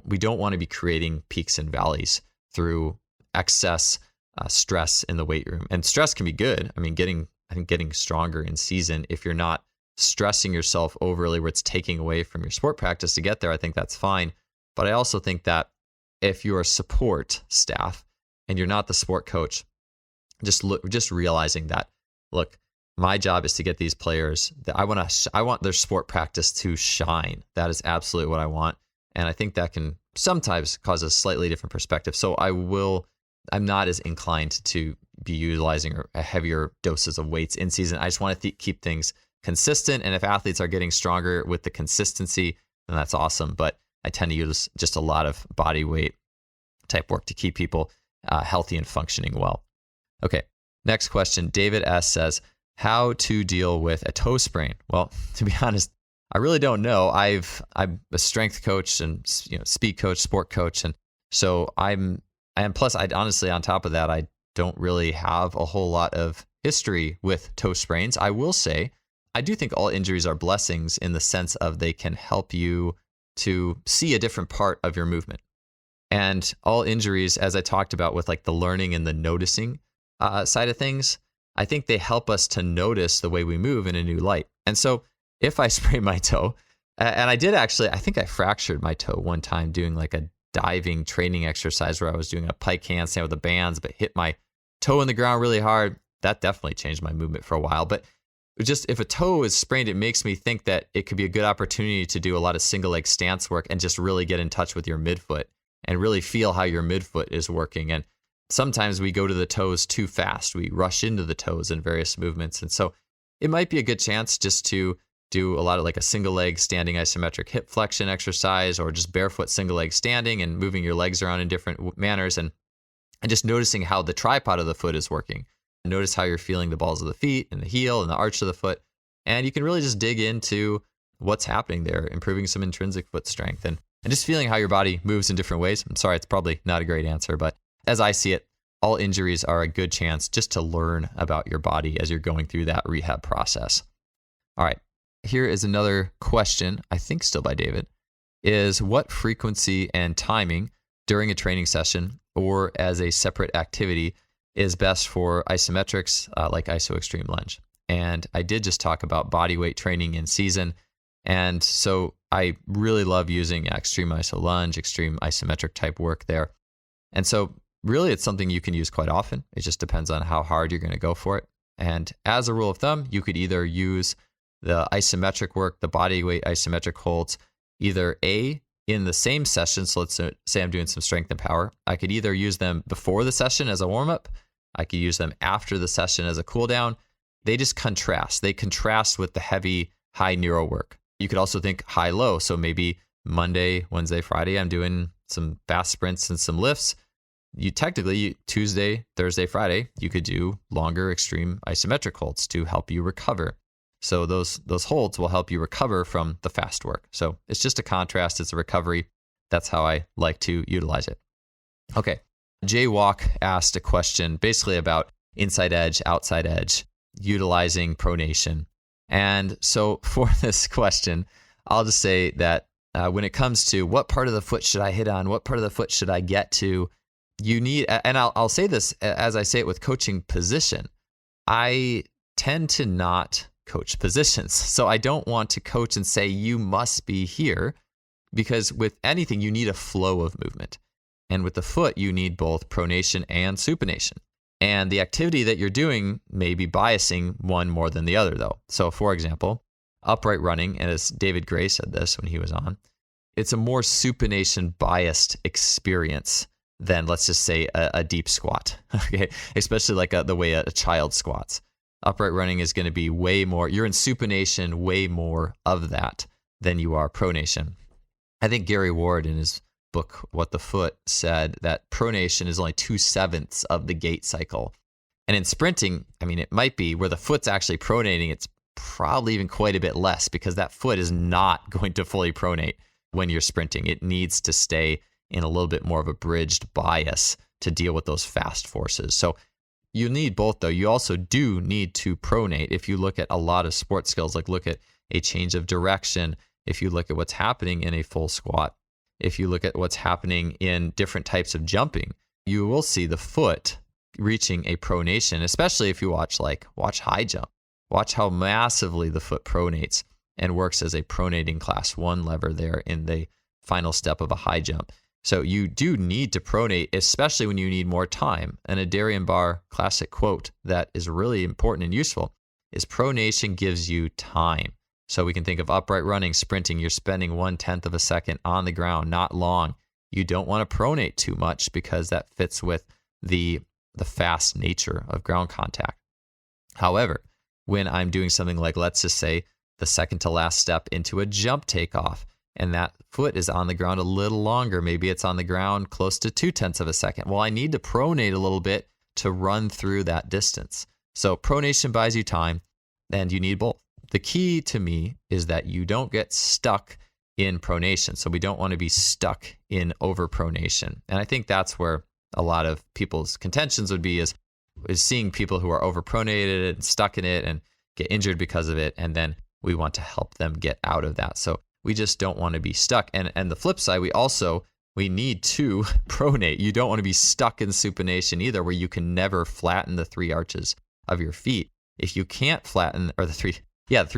we don't want to be creating peaks and valleys through excess stress in the weight room. And stress can be good. I mean, getting stronger in season, if you're not stressing yourself overly where it's taking away from your sport practice to get there, I think that's fine. But I also think that if you're a support staff and you're not the sport coach, just realizing that, look, my job is to get these players that I want their sport practice to shine. That is absolutely what I want. And I think that can sometimes cause a slightly different perspective. So I'm not as inclined to be utilizing heavier doses of weights in season. I just want to keep things consistent. And if athletes are getting stronger with the consistency, then that's awesome. But I tend to use just a lot of body weight type work to keep people healthy and functioning well. Okay, next question. David S. says, how to deal with a toe sprain? Well, to be honest, I really don't know. I'm a strength coach and speed coach, sport coach. And so plus I honestly, on top of that, I don't really have a whole lot of history with toe sprains. I will say, I do think all injuries are blessings in the sense of they can help you to see a different part of your movement. And all injuries, as I talked about with like the learning and the noticing side of things, I think they help us to notice the way we move in a new light. And so if I sprain my toe, and I did actually, I think I fractured my toe one time doing like a diving training exercise where I was doing a pike handstand with the bands, but hit my toe in the ground really hard. That definitely changed my movement for a while. But just if a toe is sprained, it makes me think that it could be a good opportunity to do a lot of single leg stance work and just really get in touch with your midfoot and really feel how your midfoot is working. And sometimes we go to the toes too fast. We rush into the toes in various movements. And so it might be a good chance just to do a lot of like a single leg standing isometric hip flexion exercise, or just barefoot single leg standing and moving your legs around in different manners, and just noticing how the tripod of the foot is working. Notice how you're feeling the balls of the feet and the heel and the arch of the foot. And you can really just dig into what's happening there, improving some intrinsic foot strength and just feeling how your body moves in different ways. I'm sorry, it's probably not a great answer, but as I see it, all injuries are a good chance just to learn about your body as you're going through that rehab process. All right, here is another question, I think still by David, is what frequency and timing during a training session or as a separate activity is best for isometrics like iso extreme lunge? And I did just talk about body weight training in season. And so I really love using extreme iso lunge, extreme isometric type work there. And so really it's something you can use quite often. It just depends on how hard you're going to go for it. And as a rule of thumb, you could either use the isometric work, the body weight isometric holds, either in the same session. So let's say I'm doing some strength and power. I could either use them before the session as a warm-up. I could use them after the session as a cool down. They just contrast. They contrast with the heavy high neuro work. You could also think high-low. So maybe Monday, Wednesday, Friday, I'm doing some fast sprints and some lifts. Tuesday, Thursday, Friday, you could do longer extreme isometric holds to help you recover. So those holds will help you recover from the fast work. So it's just a contrast. It's a recovery. That's how I like to utilize it. Okay. Jay Walk asked a question basically about inside edge, outside edge, utilizing pronation. And so for this question, I'll just say that when it comes to what part of the foot should I hit on, what part of the foot should I get to, you need, and I'll say this as I say it with coaching position, I tend to not coach positions. So I don't want to coach and say, you must be here, because with anything, you need a flow of movement. And with the foot, you need both pronation and supination. And the activity that you're doing may be biasing one more than the other, though. So for example, upright running, and as David Gray said this when he was on, it's a more supination biased experience than, let's just say, a deep squat, okay? Especially like the way a child squats. Upright running is going to be way more, you're in supination way more of that than you are pronation. I think Gary Ward in his book, What the Foot, said that pronation is only 2/7 of the gait cycle. And in sprinting, I mean, it might be where the foot's actually pronating, it's probably even quite a bit less, because that foot is not going to fully pronate when you're sprinting. It needs to stay in a little bit more of a bridged bias to deal with those fast forces. So you need both, though. You also do need to pronate. If you look at a lot of sports skills, like look at a change of direction, if you look at what's happening in a full squat, if you look at what's happening in different types of jumping, you will see the foot reaching a pronation, especially if you watch high jump. Watch how massively the foot pronates and works as a pronating class 1 lever there in the final step of a high jump. So you do need to pronate, especially when you need more time. And a Darian Barr classic quote that is really important and useful is pronation gives you time. So we can think of upright running, sprinting, you're spending 1/10 of a second on the ground, not long. You don't want to pronate too much because that fits with the fast nature of ground contact. However, when I'm doing something like, let's just say, the second to last step into a jump takeoff, and that foot is on the ground a little longer, maybe it's on the ground close to 2/10 of a second. Well, I need to pronate a little bit to run through that distance. So pronation buys you time, and you need both. The key to me is that you don't get stuck in pronation. So we don't want to be stuck in overpronation. And I think that's where a lot of people's contentions would be is seeing people who are overpronated and stuck in it and get injured because of it. And then we want to help them get out of that. So we just don't want to be stuck. And the flip side, we need to pronate. You don't want to be stuck in supination either, where you can never flatten the 3 arches of your feet. If you can't flatten, or the 3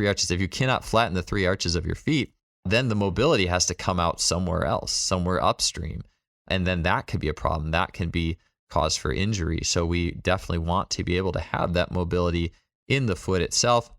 arches, if you cannot flatten the 3 arches of your feet, then the mobility has to come out somewhere else, somewhere upstream. And then that could be a problem. That can be cause for injury. So we definitely want to be able to have that mobility in the foot itself.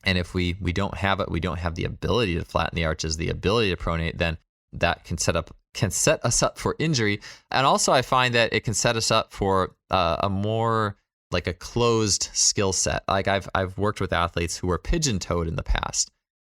And if we don't have it, we don't have the ability to flatten the arches, the ability to pronate, then that can set us up for injury. And also I find that it can set us up for a more like a closed skill set. Like I've worked with athletes who were pigeon-toed in the past.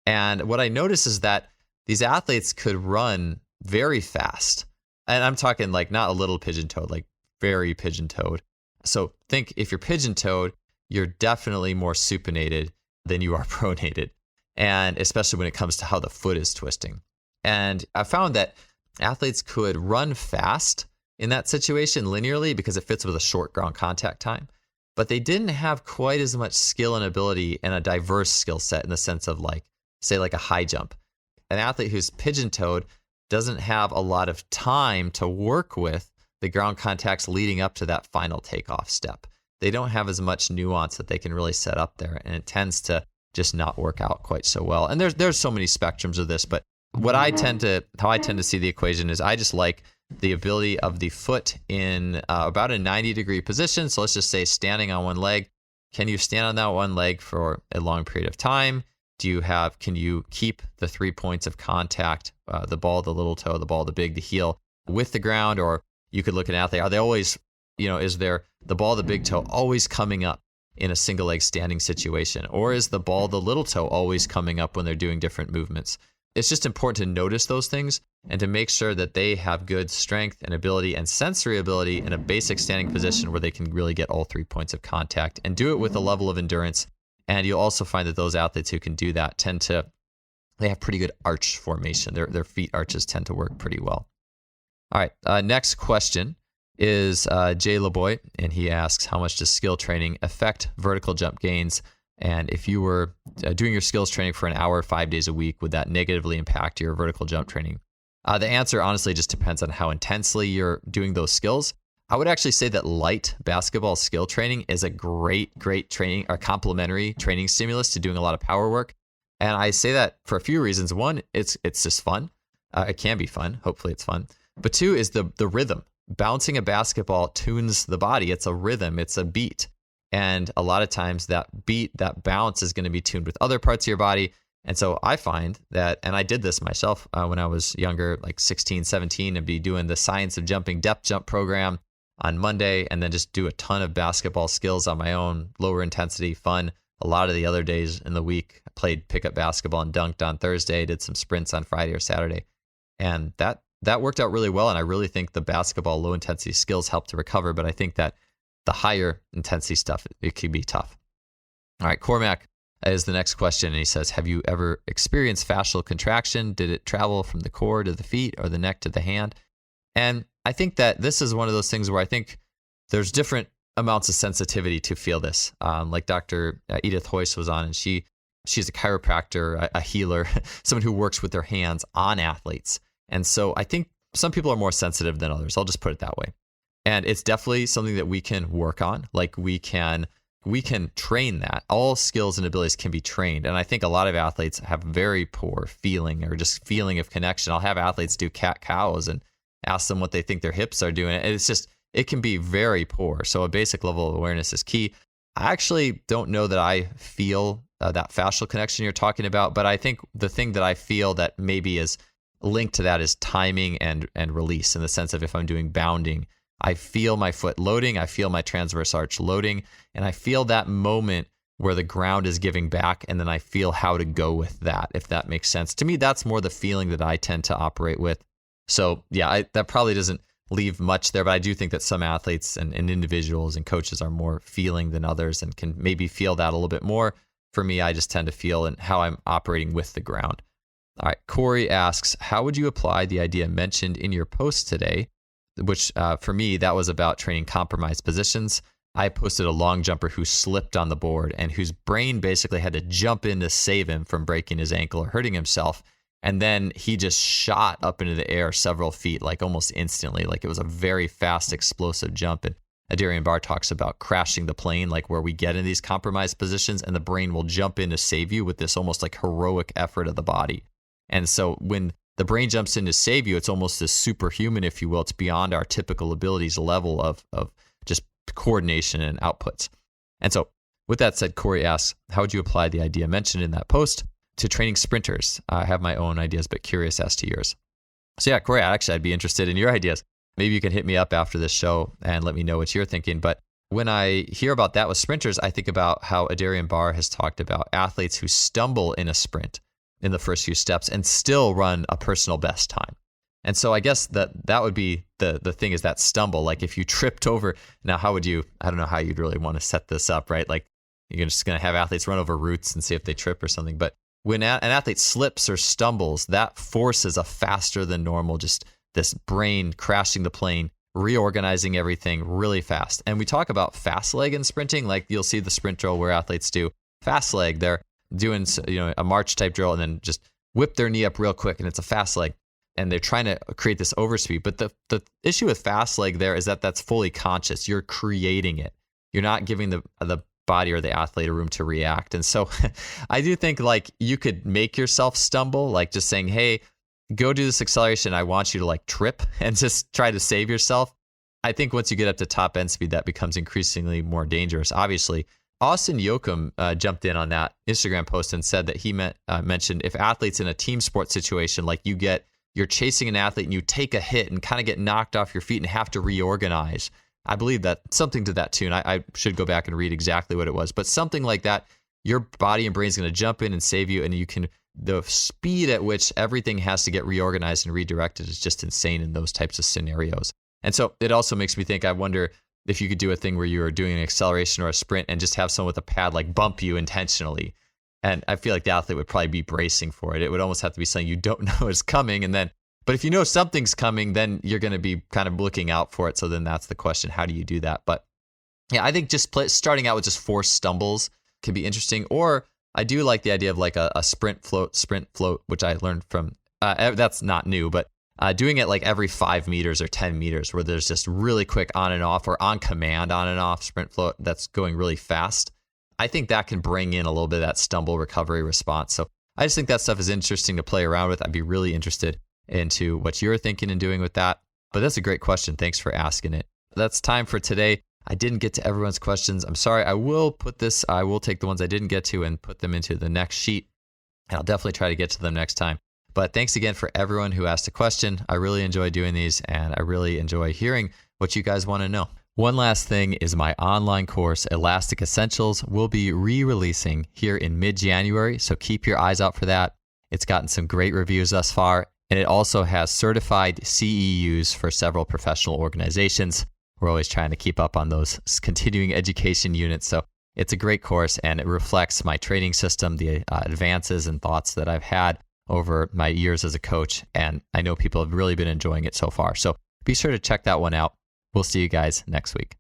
And what I noticed is that these athletes could run very fast. And I'm talking like not a little pigeon-toed, like very pigeon-toed. So think if you're pigeon-toed, you're definitely more supinated than you are pronated. And especially when it comes to how the foot is twisting. And I found that athletes could run fast in that situation linearly because it fits with a short ground contact time. But they didn't have quite as much skill and ability and a diverse skill set in the sense of like, say like a high jump. An athlete who's pigeon-toed doesn't have a lot of time to work with the ground contacts leading up to that final takeoff step. They don't have as much nuance that they can really set up there, and it tends to just not work out quite so well. And there's so many spectrums of this, but how I tend to see the equation is I just like the ability of the foot in about a 90-degree position. So let's just say standing on one leg. Can you stand on that one leg for a long period of time? Can you keep the 3 points of contact, the ball, the little toe, the ball, the big, the heel with the ground? Or you could look at an athlete, are they always, is there the ball, the big toe always coming up in a single leg standing situation? Or is the ball, the little toe always coming up when they're doing different movements? It's just important to notice those things and to make sure that they have good strength and ability and sensory ability in a basic standing position where they can really get all 3 points of contact and do it with a level of endurance. And you'll also find that those athletes who can do that they have pretty good arch formation. Their feet arches tend to work pretty well. All right, next question is Jay LeBoy, and he asks, how much does skill training affect vertical jump gains? And if you were doing your skills training for an hour, 5 days a week, would that negatively impact your vertical jump training? The answer honestly just depends on how intensely you're doing those skills. I would actually say that light basketball skill training is a great training or complementary training stimulus to doing a lot of power work. And I say that for a few reasons. One, it's just fun. It can be fun. Hopefully it's fun. But two is the rhythm. Bouncing a basketball tunes the body. It's a rhythm. It's a beat. And a lot of times that beat, that bounce is going to be tuned with other parts of your body. And so I find that, and I did this myself when I was younger, like 16, 17, and be doing the Science of Jumping depth jump program on Monday, and then just do a ton of basketball skills on my own, lower intensity, fun. A lot of the other days in the week, I played pickup basketball and dunked on Thursday, did some sprints on Friday or Saturday. And that worked out really well. And I really think the basketball low intensity skills helped to recover. But I think that the higher intensity stuff, it could be tough. All right, Cormac is the next question. And he says, have you ever experienced fascial contraction? Did it travel from the core to the feet or the neck to the hand? And I think that this is one of those things where I think there's different amounts of sensitivity to feel this. Like Dr. Edith Hoyce was on, and she's a chiropractor, a healer, someone who works with their hands on athletes. And so I think some people are more sensitive than others. I'll just put it that way. And it's definitely something that we can work on. Like we can train that. All skills and abilities can be trained. And I think a lot of athletes have very poor feeling or just feeling of connection. I'll have athletes do cat-cows and ask them what they think their hips are doing. And it can be very poor. So a basic level of awareness is key. I actually don't know that I feel that fascial connection you're talking about, but I think the thing that I feel that maybe is linked to that is timing and release, in the sense of if I'm doing bounding, I feel my foot loading, I feel my transverse arch loading, and I feel that moment where the ground is giving back, and then I feel how to go with that, if that makes sense. To me, that's more the feeling that I tend to operate with. So yeah, that probably doesn't leave much there, but I do think that some athletes and individuals and coaches are more feeling than others and can maybe feel that a little bit more. For me, I just tend to feel and how I'm operating with the ground. All right, Corey asks, how would you apply the idea mentioned in your post today? Which for me, that was about training compromised positions. I posted a long jumper who slipped on the board and whose brain basically had to jump in to save him from breaking his ankle or hurting himself. And then he just shot up into the air several feet, like almost instantly. Like it was a very fast, explosive jump. And Adarian Barr talks about crashing the plane, like where we get in these compromised positions and the brain will jump in to save you with this almost like heroic effort of the body. And so when the brain jumps in to save you, it's almost this superhuman, if you will. It's beyond our typical abilities level of just coordination and outputs. And so with that said, Corey asks, how would you apply the idea mentioned in that post to training sprinters? I have my own ideas, but curious as to yours. So yeah, Corey, I'd be interested in your ideas. Maybe you can hit me up after this show and let me know what you're thinking. But when I hear about that with sprinters, I think about how Adarian Barr has talked about athletes who stumble in a sprint in the first few steps and still run a personal best time. And so I guess that would be the thing, is that stumble. Like if you tripped over, now how would you, I don't know how you'd really want to set this up, right? Like you're just going to have athletes run over roots and see if they trip or something. But when an athlete slips or stumbles, that forces a faster than normal, just this brain crashing the plane, reorganizing everything really fast. And we talk about fast leg in sprinting, like you'll see the sprint drill where athletes do fast leg. They're doing a march type drill and then just whip their knee up real quick and it's a fast leg. And they're trying to create this overspeed. But the issue with fast leg there is that that's fully conscious. You're creating it. You're not giving the body or the athlete a room to react. And so I do think like you could make yourself stumble, like just saying, hey, go do this acceleration. I want you to like trip and just try to save yourself. I think once you get up to top end speed, that becomes increasingly more dangerous. Obviously, Austin Yoakum jumped in on that Instagram post and said that he mentioned if athletes in a team sport situation, like you're chasing an athlete and you take a hit and kind of get knocked off your feet and have to reorganize. I believe that something to that tune. I should go back and read exactly what it was, but something like that. Your body and brain is going to jump in and save you, and the speed at which everything has to get reorganized and redirected is just insane in those types of scenarios. And so it also makes me think, I wonder if you could do a thing where you are doing an acceleration or a sprint and just have someone with a pad like bump you intentionally. And I feel like the athlete would probably be bracing for it. It would almost have to be something you don't know is coming. But if you know something's coming, then you're going to be kind of looking out for it. So then that's the question. How do you do that? But yeah, I think just starting out with just forced stumbles can be interesting. Or I do like the idea of like a sprint float, which I learned from, that's not new, but doing it like every 5 meters or 10 meters where there's just really quick on and off or on command on and off sprint float that's going really fast. I think that can bring in a little bit of that stumble recovery response. So I just think that stuff is interesting to play around with. I'd be really interested into what you're thinking and doing with that. But that's a great question. Thanks for asking it. That's time for today. I didn't get to everyone's questions. I'm sorry. I will take the ones I didn't get to and put them into the next sheet. And I'll definitely try to get to them next time. But thanks again for everyone who asked a question. I really enjoy doing these, and I really enjoy hearing what you guys want to know. One last thing is my online course, Elastic Essentials, will be re-releasing here in mid-January, so keep your eyes out for that. It's gotten some great reviews thus far, and it also has certified CEUs for several professional organizations. We're always trying to keep up on those continuing education units, so it's a great course, and it reflects my training system, the advances and thoughts that I've had over my years as a coach, and I know people have really been enjoying it so far. So be sure to check that one out. We'll see you guys next week.